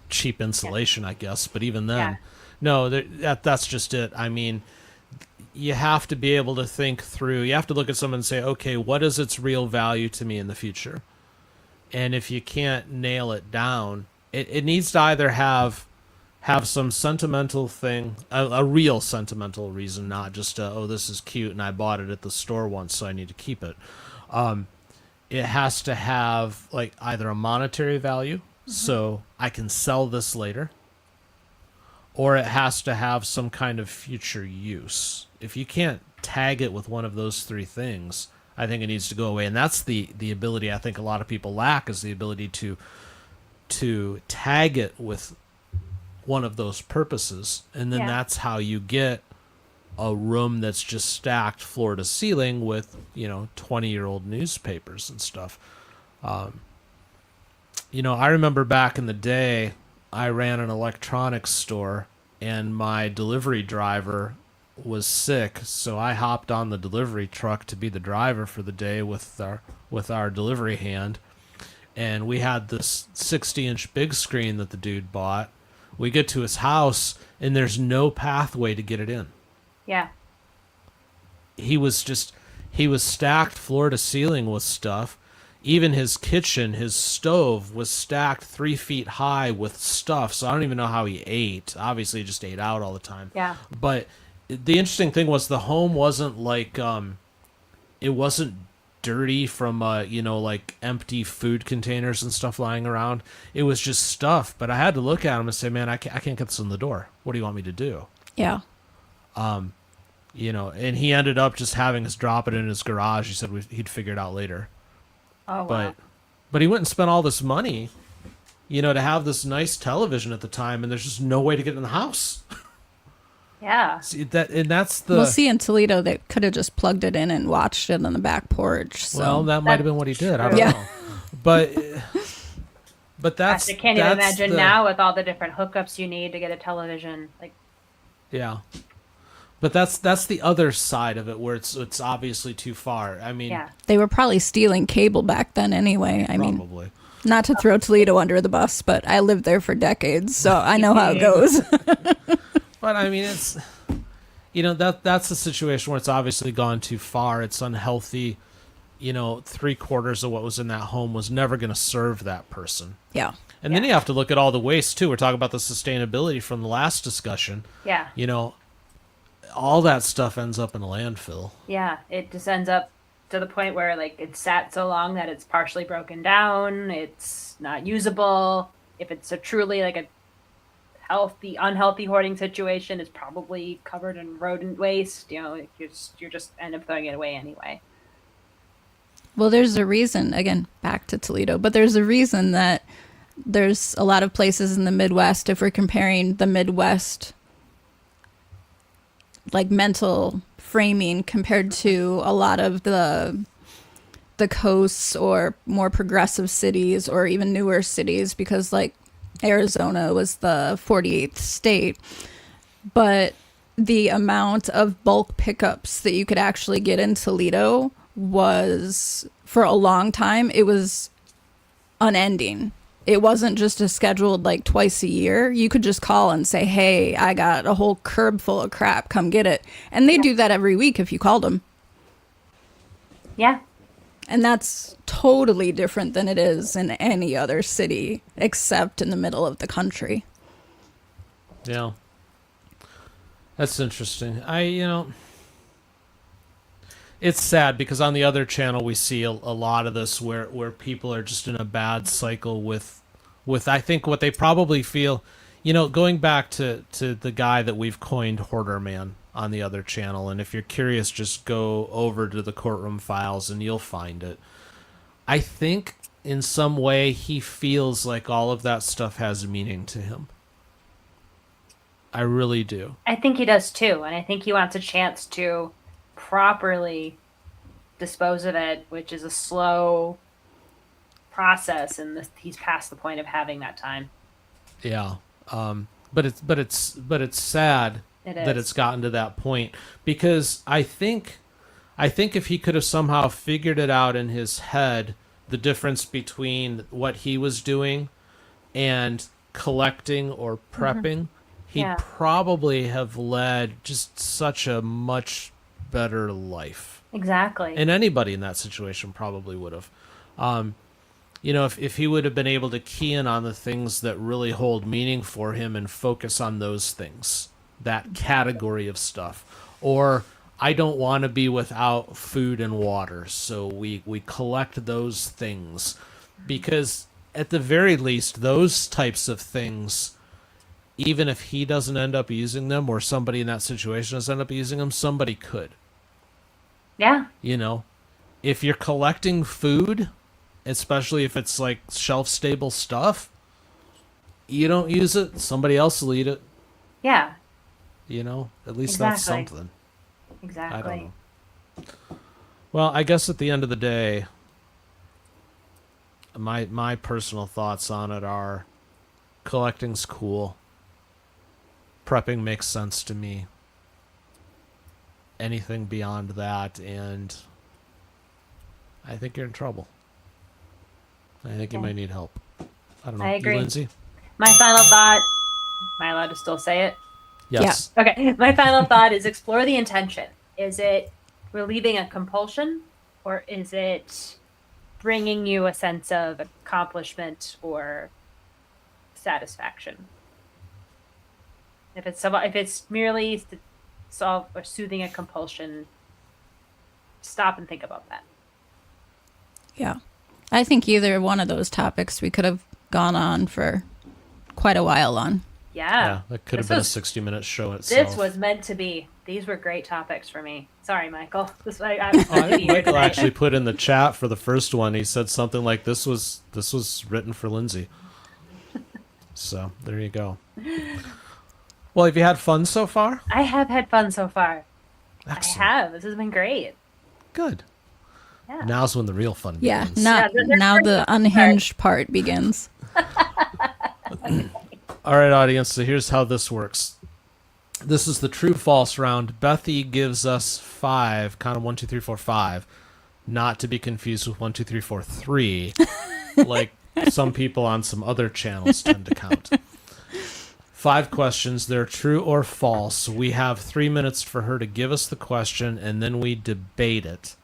cheap insulation, I guess. But even then, no, that's just it. I mean, you have to be able to think through. You have to look at someone and say, okay, what is its real value to me in the future? And if you can't nail it down, it needs to either have some sentimental thing, a real sentimental reason, not just this is cute and I bought it at the store once, so I need to keep it. It has to have like either a monetary value, so I can sell this later, or it has to have some kind of future use. If you can't tag it with one of those three things, I think it needs to go away. And that's the ability I think a lot of people lack, is the ability to tag it with one of those purposes. And then that's how you get a room that's just stacked floor to ceiling with 20-year-old newspapers and stuff. I remember back in the day, I ran an electronics store and my delivery driver was sick, so I hopped on the delivery truck to be the driver for the day with our delivery hand. And we had this 60-inch big screen that the dude bought. We get to his house and there's no pathway to get it in. Yeah. He was stacked floor to ceiling with stuff. Even his kitchen, his stove was stacked 3 feet high with stuff. So I don't even know how he ate. Obviously, he just ate out all the time. Yeah. But the interesting thing was the home wasn't like, it wasn't dirty from, like empty food containers and stuff lying around. It was just stuff. But I had to look at him and say, man, I can't get this in the door. What do you want me to do? Yeah. And he ended up just having us drop it in his garage. He said he'd figure it out later. Oh, wow. But he went and spent all this money, to have this nice television at the time, and there's just no way to get in the house. Yeah. See, that's the... We'll see in Toledo, they could have just plugged it in and watched it on the back porch. So. Well, that might have been what he did. I don't know. But that's... I can't even imagine now with all the different hookups you need to get a television. Yeah. But that's the other side of it, where it's obviously too far. I mean, they were probably stealing cable back then anyway. Probably. Not to throw Toledo under the bus, but I lived there for decades, so I know how it goes. But I mean, it's that's a situation where it's obviously gone too far. It's unhealthy. 3/4 of what was in that home was never going to serve that person. Yeah. And then you have to look at all the waste too. We're talking about the sustainability from the last discussion. Yeah. All that stuff ends up in a landfill. Yeah, it just ends up to the point where it's sat so long that it's partially broken down. It's not usable. If it's a truly a unhealthy hoarding situation, it's probably covered in rodent waste. You're just end up throwing it away anyway. Well, there's a reason, again, back to Toledo, but there's a reason that there's a lot of places in the Midwest, if we're comparing the Midwest like mental framing compared to a lot of the coasts or more progressive cities or even newer cities, because like Arizona was the 48th state, but the amount of bulk pickups that you could actually get in Toledo was, for a long time, it was unending. It wasn't just a scheduled like twice a year. You could just call and say, hey, I got a whole curb full of crap, come get it. And they do that every week if you called them. Yeah. And that's totally different than it is in any other city except in the middle of the country. Yeah. That's interesting. It's sad because on the other channel we see a lot of this where people are just in a bad cycle with I think what they probably feel, going back to the guy that we've coined Hoarder Man on the other channel, and if you're curious, just go over to the Courtroom Files and you'll find it. I think in some way he feels like all of that stuff has meaning to him. I really do. I think he does too, and I think he wants a chance to properly dispose of it, which is a slow process, and he's past the point of having that time. Yeah. But it's sad that it's gotten to that point, because I think if he could have somehow figured it out in his head, the difference between what he was doing and collecting or prepping, he'd probably have led just such a much better life. Exactly. And anybody in that situation probably would have. If he would have been able to key in on the things that really hold meaning for him and focus on those things, that category of stuff. Or I don't want to be without food and water, so we collect those things. Because at the very least, those types of things, even if he doesn't end up using them or somebody in that situation doesn't end up using them, somebody could. Yeah. If you're collecting food, especially if it's like shelf-stable stuff, you don't use it, somebody else will eat it. Yeah. At least that's something. Exactly. I don't know. Well, I guess at the end of the day, my personal thoughts on it are collecting's cool. Prepping makes sense to me. Anything beyond that, and I think you're in trouble. I think you might need help. I don't know. I agree. You, Lindsay? My final thought. Am I allowed to still say it? Yes. Yeah. Okay. My final thought is explore the intention. Is it relieving a compulsion, or is it bringing you a sense of accomplishment or satisfaction? If it's merely to solve or soothing a compulsion, stop and think about that. Yeah. I think either one of those topics we could have gone on for quite a while on. Yeah. That could have been a 60-minute show itself. This was meant to be. These were great topics for me. Sorry, Michael. Michael actually put in the chat for the first one. He said something like, "This was written for Lindsay." So there you go. Well, have you had fun so far? I have had fun so far. Excellent. I have. This has been great. Good. Yeah. Now's when the real fun begins. Now the unhinged part begins. All right, audience, so here's how this works. This is the true-false round. Bethy gives us 5, kind of 1, 2, 3, 4, 5, not to be confused with 1, 2, 3, 4, 3, like some people on some other channels tend to count. 5 questions. They're true or false. We have 3 minutes for her to give us the question, and then we debate it.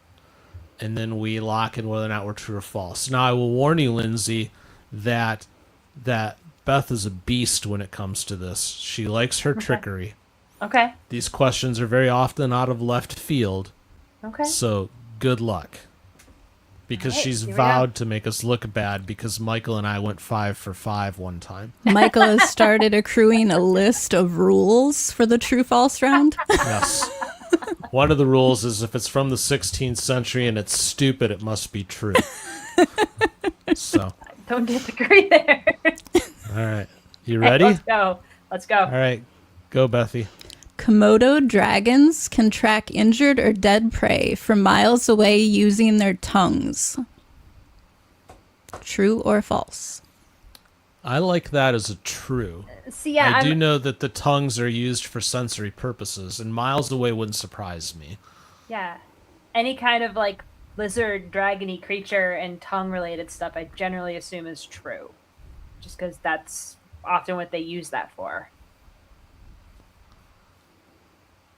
And then we lock in whether or not we're true or false. Now, I will warn you, Lindsay, that Beth is a beast when it comes to this. She likes her trickery. Okay. These questions are very often out of left field. Okay. So good luck. Because she's vowed to make us look bad because Michael and I went 5 for 5 one time. Michael has started accruing a list of rules for the true-false round. Yes. One of the rules is if it's from the 16th century and it's stupid, it must be true. So. Don't disagree there. All right. You ready? Let's go. All right. Go, Bethy. Komodo dragons can track injured or dead prey from miles away using their tongues. True or false? I like that as a true. See, yeah, I do know that the tongues are used for sensory purposes, and miles away wouldn't surprise me. yeah. Any kind of like lizard, dragony creature and tongue related stuff, I generally assume is true, just because that's often what they use that for.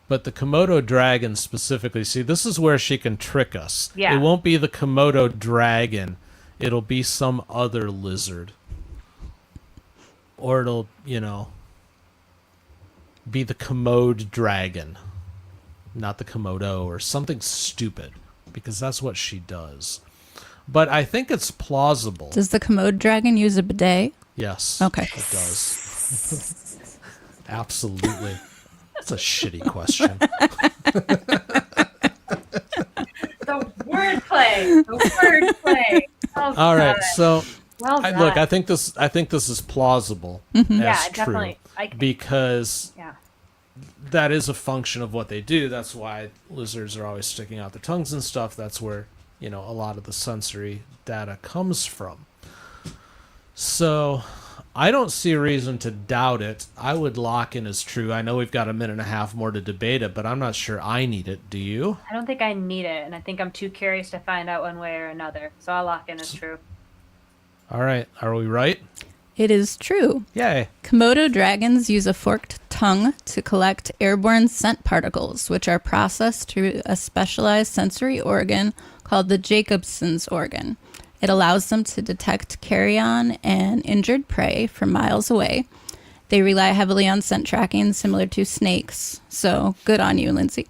But the Komodo dragon specifically, see, this is where she can trick us. Yeah. It won't be the Komodo dragon. It'll be some other lizard. Or it'll, be the Komodo dragon. Not the Komodo or something stupid. Because that's what she does. But I think it's plausible. Does the Komodo dragon use a bidet? Yes. Okay. It does. Absolutely. That's a shitty question. The wordplay. Oh, All right, so well done. look, I think this is plausible as Yeah, true definitely. because Yeah. that is a function of what they do. That's why lizards are always sticking out their tongues and stuff. That's where a lot of the sensory data comes from. So I don't see a reason to doubt it. I would lock in as true. I know we've got a minute and a half more to debate it, but I'm not sure I need it. Do you? I don't think I need it, and I think I'm too curious to find out one way or another. So I'll lock in as true. All right. Are we right? It is true. Yay. Komodo dragons use a forked tongue to collect airborne scent particles, which are processed through a specialized sensory organ called the Jacobson's organ. It allows them to detect carrion and injured prey from miles away. They rely heavily on scent tracking, similar to snakes. So good on you, Lindsay.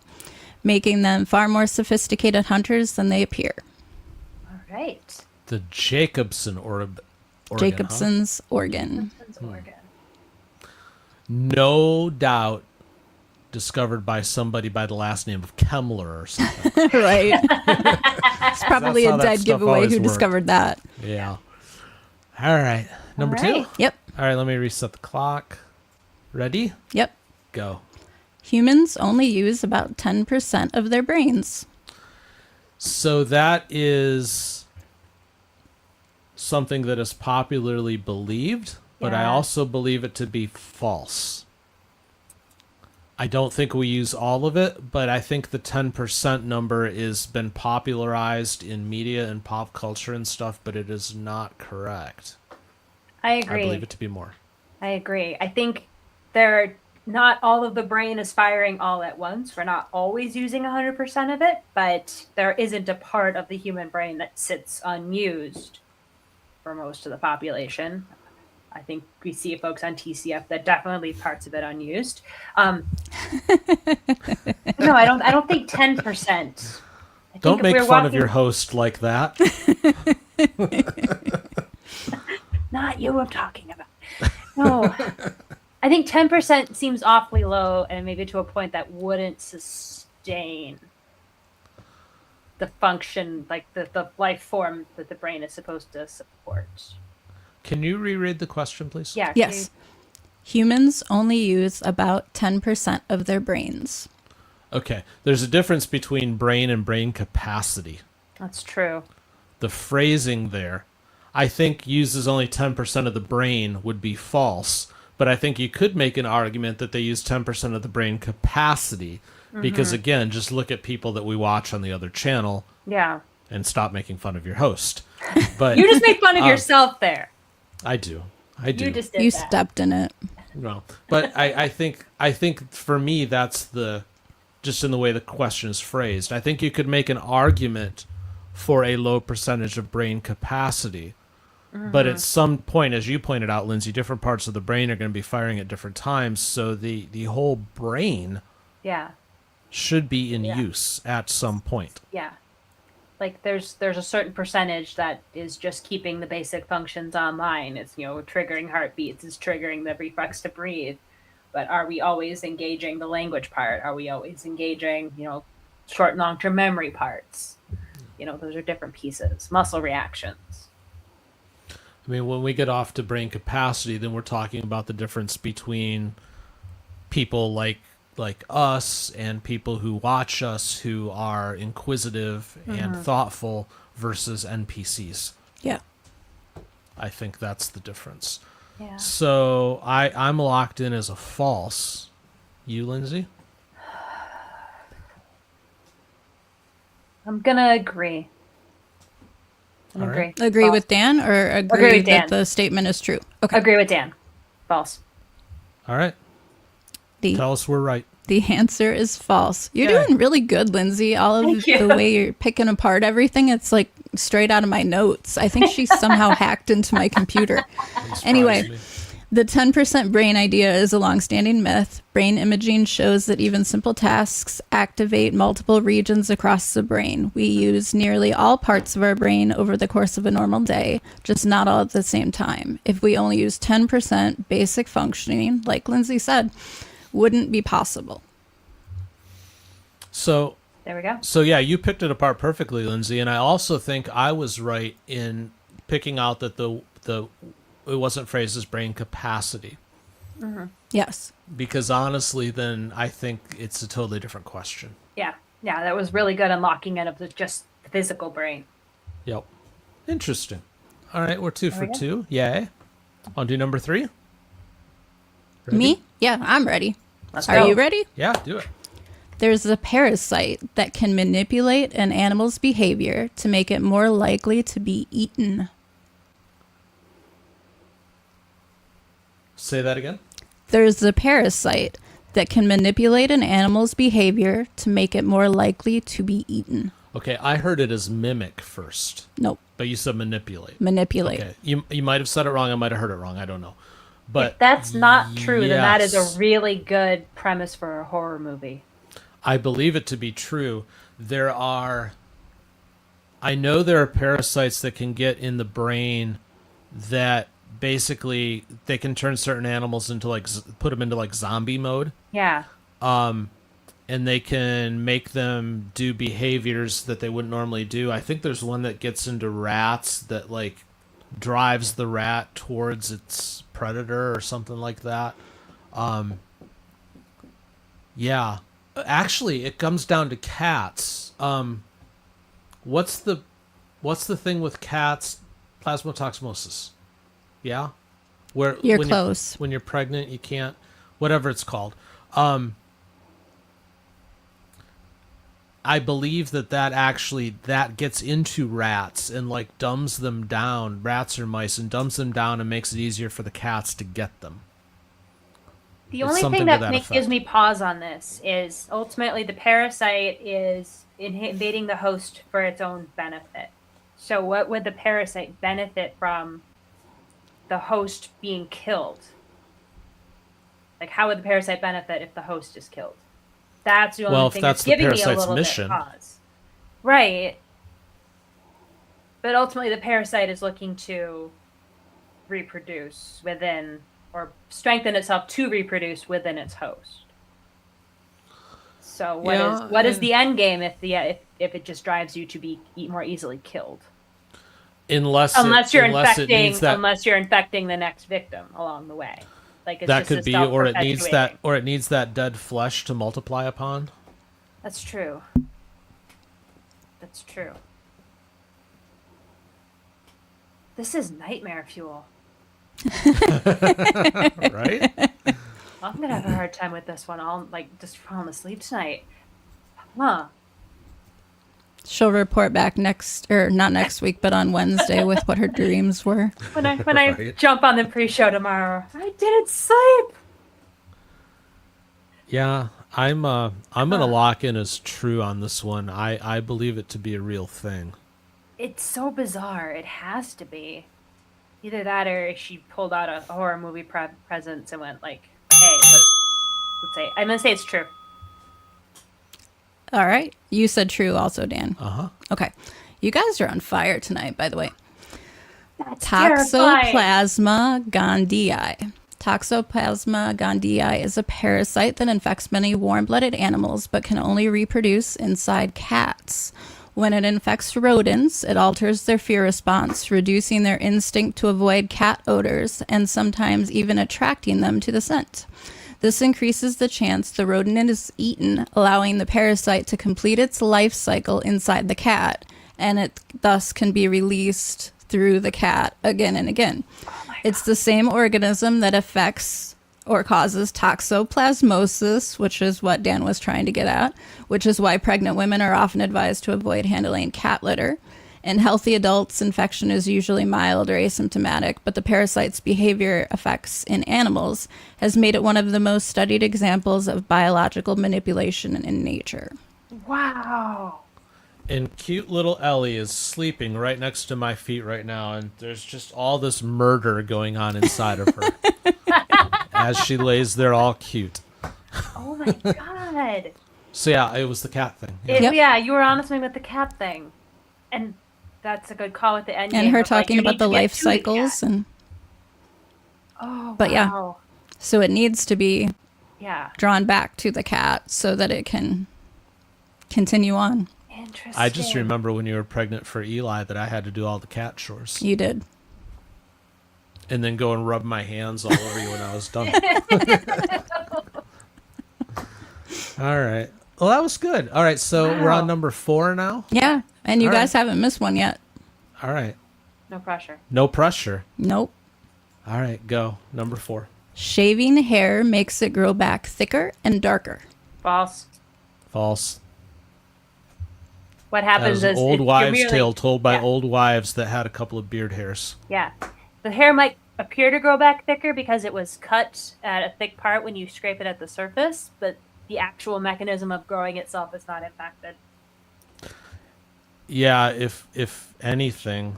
Making them far more sophisticated hunters than they appear. All right. The Jacobson organ. Jacobson's organ. Organ. No doubt discovered by somebody by the last name of Kemmler or something. Right. It's probably That's how a that dead stuff giveaway always who worked. discovered that. Yeah. All right. Number All right. 2. Yep. All right, let me reset the clock. Ready? Yep. Go. Humans only use about 10% of their brains. So that is something that is popularly believed, but I Yeah. also believe it to be false. I don't think we use all of it, but I think the 10% number has been popularized in media and pop culture and stuff, but it is not correct. I agree. I believe it to be more. I agree. I think not all of the brain is firing all at once. We're not always using 100% of it, but there isn't a part of the human brain that sits unused for most of the population. I think we see folks on TCF that definitely leave parts of it unused. No, I don't think 10%. Don't make fun of your host like that. Not you I'm talking about. No. I think 10% seems awfully low, and maybe to a point that wouldn't sustain the function, like the life form that the brain is supposed to support. Can you reread the question, please? Yeah. Yes. Humans only use about 10% of their brains. Okay. There's a difference between brain and brain capacity. That's true. The phrasing there, I think uses only 10% of the brain would be false, but I think you could make an argument that they use 10% of the brain capacity because, again, just look at people that we watch on the other channel Yeah. and stop making fun of your host. But You just made fun of yourself there. I do. You just did You that. stepped in it. No, but I think for me that's just in the way the question is phrased. I think you could make an argument for a low percentage of brain capacity, but at some point, as you pointed out, Lindsay, different parts of the brain are going to be firing at different times, so the whole brain Yeah. should be in use at some point. Yeah. Like there's a certain percentage that is just keeping the basic functions online. It's, triggering heartbeats, it's triggering the reflex to breathe. But are we always engaging the language part? Are we always engaging, short and long-term memory parts? Those are different pieces. Muscle reactions. I mean, when we get off to brain capacity, then we're talking about the difference between people like like us and people who watch us who are inquisitive and thoughtful versus NPCs. Yeah. I think that's the difference. Yeah. So I'm locked in as a false. You, Lindsay? I'm gonna agree. All Agree. right. Agree False. with Dan or Agree with Dan. that the statement is true? Okay. Agree with Dan. False. All right. Tell us we're right. The answer is false. You're Yay. doing really good, Lindsay. All of Thank you. the way you're picking apart everything, it's like straight out of my notes. I think she somehow hacked into my computer. Anyway, the 10% brain idea is a longstanding myth. Brain imaging shows that even simple tasks activate multiple regions across the brain. We use nearly all parts of our brain over the course of a normal day, just not all at the same time. If we only use 10%, basic functioning, like Lindsay said, wouldn't be possible. So There we go. So yeah, you picked it apart perfectly, Lindsay, and I also think I was right in picking out that the it wasn't phrased as brain capacity, Yes. because honestly, then I think it's a totally different question. Yeah. Yeah, that was really good unlocking it of just the physical brain. Yep. Interesting. All right, we're 2 for we go. 2. Yay. On to number 3. Ready? Me? Yeah, I'm ready. Let's Are go. you ready? Yeah, do it. There's a parasite that can manipulate an animal's behavior to make it more likely to be eaten. Say that again. There's a parasite that can manipulate an animal's behavior to make it more likely to be eaten. Okay, I heard it as mimic first, Nope. but you said manipulate. Manipulate. Okay, you might have said it wrong. I might have heard it wrong. I don't know. But If that's not true, then that is yes. a really good premise for a horror movie. I believe it to be true. I know there are parasites that can get in the brain that basically they can turn certain animals into put them into like zombie mode, Yeah. and they can make them do behaviors that they wouldn't normally do. I think there's one that gets into rats that like drives the rat towards its predator or something like that. Yeah. Actually, it comes down to cats. What's the thing with cats? Plasmotoximosis. Yeah, where You're when close. When you're pregnant, you can't. Whatever it's called. I believe that gets into rats and like dumbs them down, rats or mice, and dumbs them down and makes it easier for the cats to get them. The It's only something thing to that that gives effect. me pause on this is ultimately the parasite is invading the host for its own benefit. So what would the parasite benefit from the host being killed? Like, how would the parasite benefit if the host is killed? That's the only Well, if thing that's that's the giving me a parasite's little mission. bit pause. Right. But ultimately, the parasite is looking to reproduce within, or strengthen itself to reproduce within its host. So what is the end game if it just drives you to be more easily killed? Unless You're infecting infecting the next victim along the way. Like, it's that just could a be, or it needs self-perpetuating. that dead flesh to multiply upon. That's true. That's true. This is nightmare fuel. Right? I'm gonna have a hard time with this one. I'll just falling asleep tonight. Huh. She'll report back not next week, but on Wednesday with what her dreams were. When I Right. jump on the pre-show tomorrow, I didn't sleep. Yeah, I'm gonna lock in as true on this one. I believe it to be a real thing. It's so bizarre. It has to be. Either that or she pulled out a horror movie presence and went like, "Hey, let's say." I'm gonna say it's true. All right. You said true also, Dan. Uh-huh. Okay. You guys are on fire tonight, by the way. That's terrifying. Toxoplasma gondii. Toxoplasma gondii is a parasite that infects many warm-blooded animals but can only reproduce inside cats. When it infects rodents, it alters their fear response, reducing their instinct to avoid cat odors and sometimes even attracting them to the scent. This increases the chance the rodent is eaten, allowing the parasite to complete its life cycle inside the cat, and it thus can be released through the cat again and again. It's the same organism that affects or causes toxoplasmosis, which is what Dan was trying to get at, which is why pregnant women are often advised to avoid handling cat litter. In healthy adults, infection is usually mild or asymptomatic, but the parasite's behavior effects in animals has made it one of the most studied examples of biological manipulation in nature. Wow. And cute little Ellie is sleeping right next to my feet right now, and there's just all this murder going on inside of her as she lays there all cute. Oh my god. So yeah, it was the cat thing. Yeah. Yep. Yeah, you were honest with the cat thing. And that's a good call with the end And game her of, like, talking you about need the to get life to the cycles cat. and Oh, but yeah. wow. so it needs to be Yeah. drawn back to the cat so that it can continue on. Interesting. I just remember when you were pregnant for Eli that I had to do all the cat chores You did. and then go and rub my hands all over you when I was done. All right. Well, that was good. All right, so we're on number 4 now. Yeah. And you All guys right. haven't missed one yet. All right. No pressure. No pressure. Nope. All right, go. Number 4. Shaving hair makes it grow back thicker and darker. False. False. What That happens was an is old you're wives' merely- tale told by yeah. old wives that had a couple of beard hairs. Yeah. The hair might appear to grow back thicker because it was cut at a thick part when you scrape it at the surface, but the actual mechanism of growing itself is not impacted. Yeah, if anything,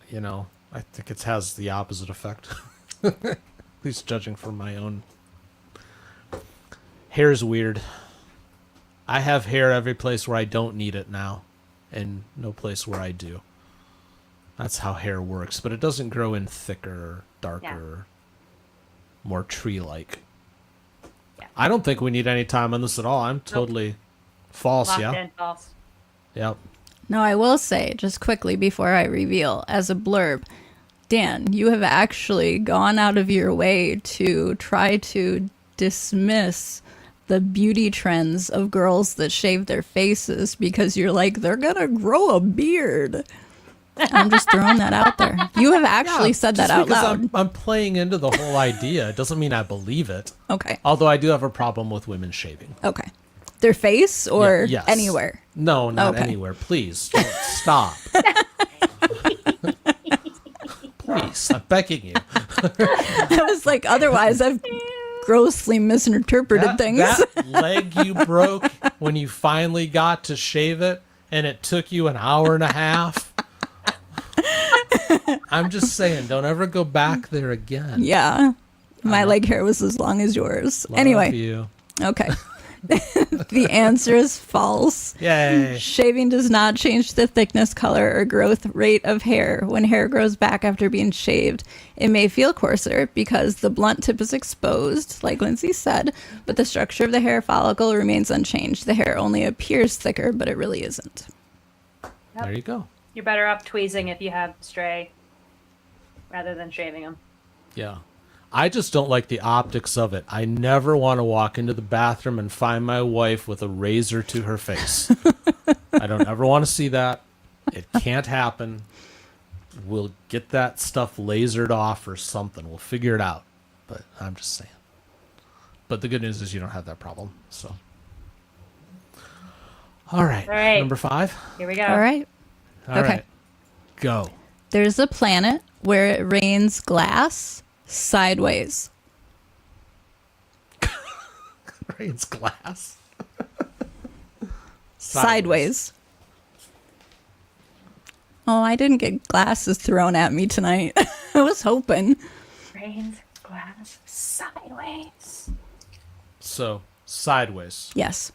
you know, I think it has the opposite effect. At least judging from my own. Hair's weird. I have hair every place where I don't need it now, and no place where I do. That's how hair works, but it doesn't grow in thicker or darker, Yeah. or more tree-like. Yeah. I don't think we need any time on this at all. I'm totally false, Locked yeah? in, false. Yep. Now, I will say, just quickly before I reveal, as a blurb, Dan, you have actually gone out of your way to try to dismiss the beauty trends of girls that shave their faces because you're like, they're going to grow a beard. I'm just throwing that out there. You have actually said that Just out because loud. I'm playing into the whole idea. It doesn't mean I believe it. Okay. Although I do have a problem with women shaving. Okay. Their face or Yes. anywhere? No, not Okay. anywhere. Please, don't stop. Please, I'm begging you. I was like, otherwise I've grossly misinterpreted things. That leg you broke when you finally got to shave it, and it took you an hour and a half. I'm just saying, don't ever go back there again. Yeah. My leg hair was as long as yours. Love Anyway, you. okay. The answer is false. Yay. Shaving does not change the thickness, color, or growth rate of hair. When hair grows back after being shaved, it may feel coarser because the blunt tip is exposed, like Lindsay said, but the structure of the hair follicle remains unchanged. The hair only appears thicker, but it really isn't. There you go. You're better off tweezing if you have stray rather than shaving them. Yeah. I just don't like the optics of it. I never want to walk into the bathroom and find my wife with a razor to her face. I don't ever want to see that. It can't happen. We'll get that stuff lasered off or something. We'll figure it out. But I'm just saying. But the good news is you don't have that problem. So. All right. All right. Number 5. Here we go. All right. All Okay. right. Go. There's a planet where it rains glass sideways. Rains glass. Sideways. Oh, I didn't get glasses thrown at me tonight. I was hoping. Rains glass sideways. So, sideways. Yes.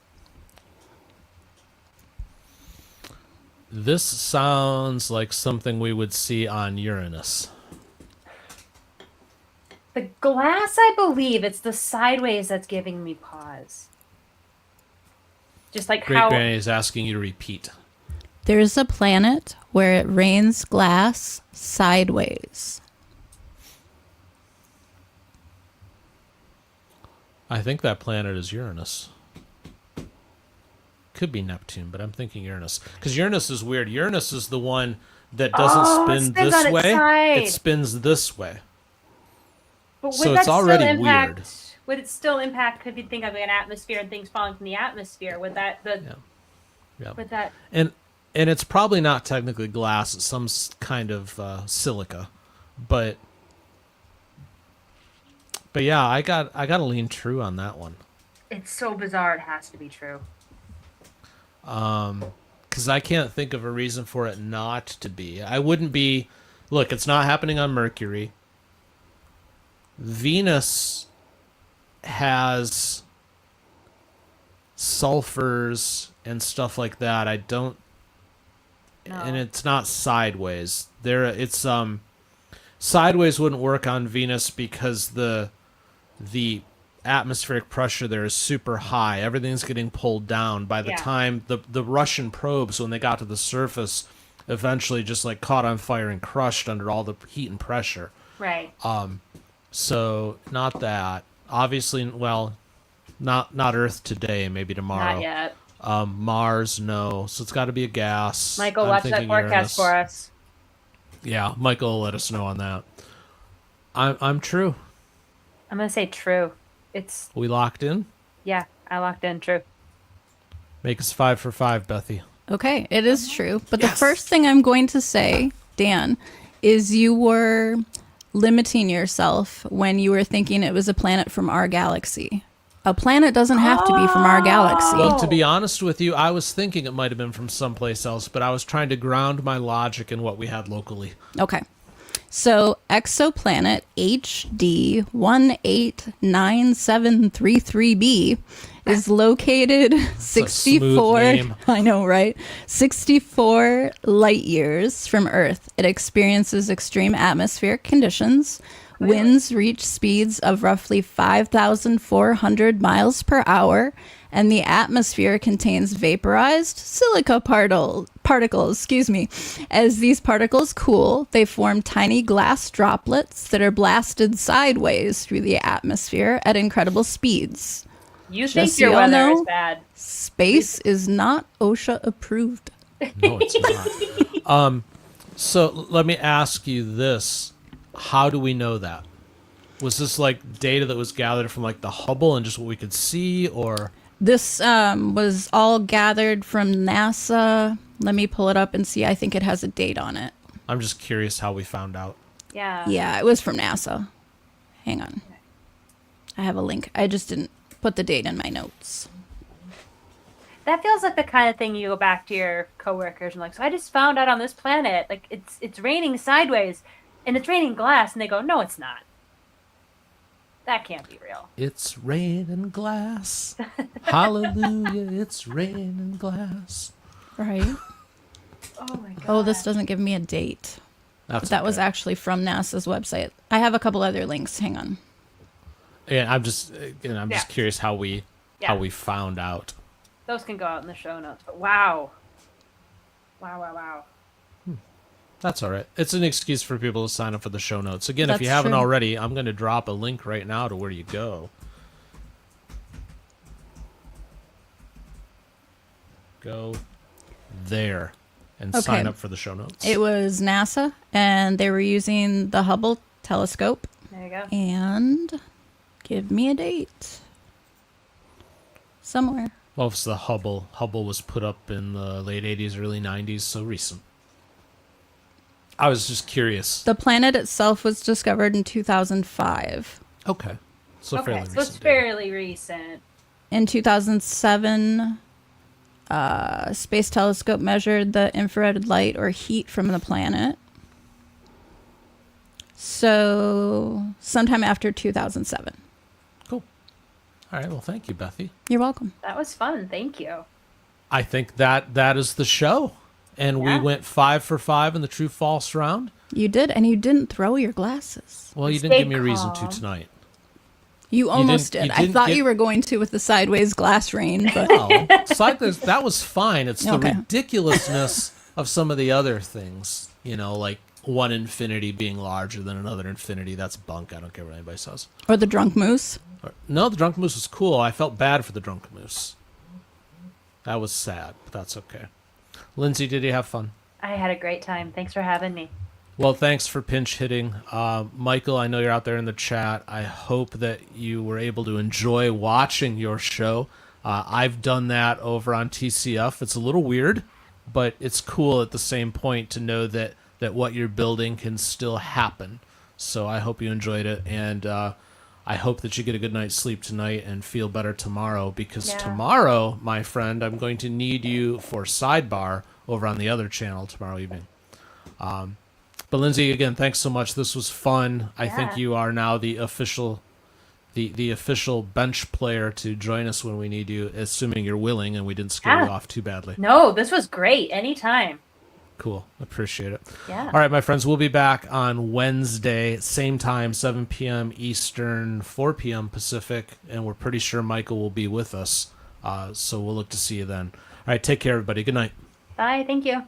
This sounds like something we would see on Uranus. The glass, I believe, it's the sideways that's giving me pause. Just like Great how Granny is asking you to repeat. There's a planet where it rains glass sideways. I think that planet is Uranus. Could be Neptune, but I'm thinking Uranus. Because Uranus is weird. Uranus is the one that doesn't it spin spins this on its way. side. It spins this way. But So would it's that already still impact, weird. Would it still impact if you think of an atmosphere and things falling from the atmosphere? Would that Yeah. would that And it's probably not technically glass. It's some kind of silica. But yeah, I got to lean true on that one. it's so bizarre it has to be true. Because I can't think of a reason for it not to be. I wouldn't be. Look, it's not happening on Mercury. Venus has sulfurs and stuff like that. I don't. No. And it's not sideways. It's sideways wouldn't work on Venus because the atmospheric pressure there is super high. Everything's getting pulled down. By the time the Russian probes, when they got to the surface, eventually just like caught on fire and crushed under all the heat and pressure. Right. So not that. Obviously, well, not Earth today. Maybe tomorrow. Not yet. Mars, no. So it's got to be a gas. Michael, I'm watch that thinking forecast Uranus. for us. Yeah, Michael will let us know on that. I'm true. I'm gonna say true. It's We locked in. I locked in true. Make us 5 for 5, Bethy. Okay, it is true. But the first thing I'm going to say, Dan, is you were limiting yourself when you were thinking it was a planet from our galaxy. A planet doesn't have to be from our galaxy. Well, to be honest with you, I was thinking it might have been from someplace else, but I was trying to ground my logic in what we had locally. Okay. So exoplanet HD 189733b is located 64 name. I know, right? 64 light years from Earth. It experiences extreme atmospheric conditions. Winds reach speeds of roughly 5,400 miles per hour, and the atmosphere contains vaporized silica particles. As these particles cool, they form tiny glass droplets that are blasted sideways through the atmosphere at incredible speeds. You Just think so your y'all weather know, is bad. Space is not OSHA approved. No, it's not. So let me ask you this. How do we know that? Was this like data that was gathered from like the Hubble and just what we could see, or? This was all gathered from NASA. Let me pull it up and see. I think it has a date on it. I'm just curious how we found out. Yeah. Yeah, it was from NASA. Hang on. I have a link. I just didn't put the date in my notes. That feels like the kind of thing you go back to your coworkers and like, so I just found out on this planet, like it's raining sideways and it's raining glass, and they go, no, it's not. That can't be real. It's raining glass. Hallelujah, it's raining glass. Right? Oh my god. Oh, this doesn't give me a date. That's That was okay. actually from NASA's website. I have a couple other links. Hang on. Yeah, I'm just curious how we found out. Those can go out in the show notes. But wow. Wow. That's all right. It's an excuse for people to sign up for the show notes. Again, if you That's haven't true. already, I'm going to drop a link right now to where you go. Go there and sign Okay. up for the show notes. It was NASA, and they were using the Hubble telescope. There you go. And give me a date. Somewhere. Well, it's the Hubble. Hubble was put up in the late 80s, early 90s, so recent. I was just curious. The planet itself was discovered in 2005. Okay. So fairly Okay, so recent. it's fairly recent. In 2007, Space Telescope measured the infrared light or heat from the planet. So, sometime after 2007. Cool. All right. Well, thank you, Bethy. You're welcome. That was fun. Thank you. I think that is the show. And Yeah. we went 5 for 5 in the true false round. You did, and you didn't throw your glasses. Well, you Stay didn't give me a reason to calm. tonight. You almost didn't- did. you I didn't thought get- you were going to with the sideways glass rain, but Oh, that was fine. It's the Okay. ridiculousness of some of the other things. You know, like one infinity being larger than another infinity. That's bunk. I don't care what anybody says. or the drunk moose. No, the drunk moose was cool. I felt bad for the drunk moose. That was sad, but that's okay. Lindsay, did you have fun? I had a great time. Thanks for having me. Well, thanks for pinch hitting. Michael, I know you're out there in the chat. I hope that you were able to enjoy watching your show. I've done that over on TCF. It's a little weird, but it's cool at the same point to know that what you're building can still happen. So I hope you enjoyed it, and I hope that you get a good night's sleep tonight and feel better tomorrow, because tomorrow, my friend, I'm going to need you for Sidebar over on the other channel tomorrow evening. But Lindsay, again, thanks so much. This was fun. I think you are now the official bench player to join us when we need you, assuming you're willing and we didn't scare you off too badly. No, this was great. Anytime. Cool. Appreciate it. Yeah. All right, my friends, we'll be back on Wednesday, same time, 7 p.m. Eastern, 4 p.m. Pacific, and we're pretty sure Michael will be with us. So we'll look to see you then. All right, take care, everybody. Good night. Bye. Thank you.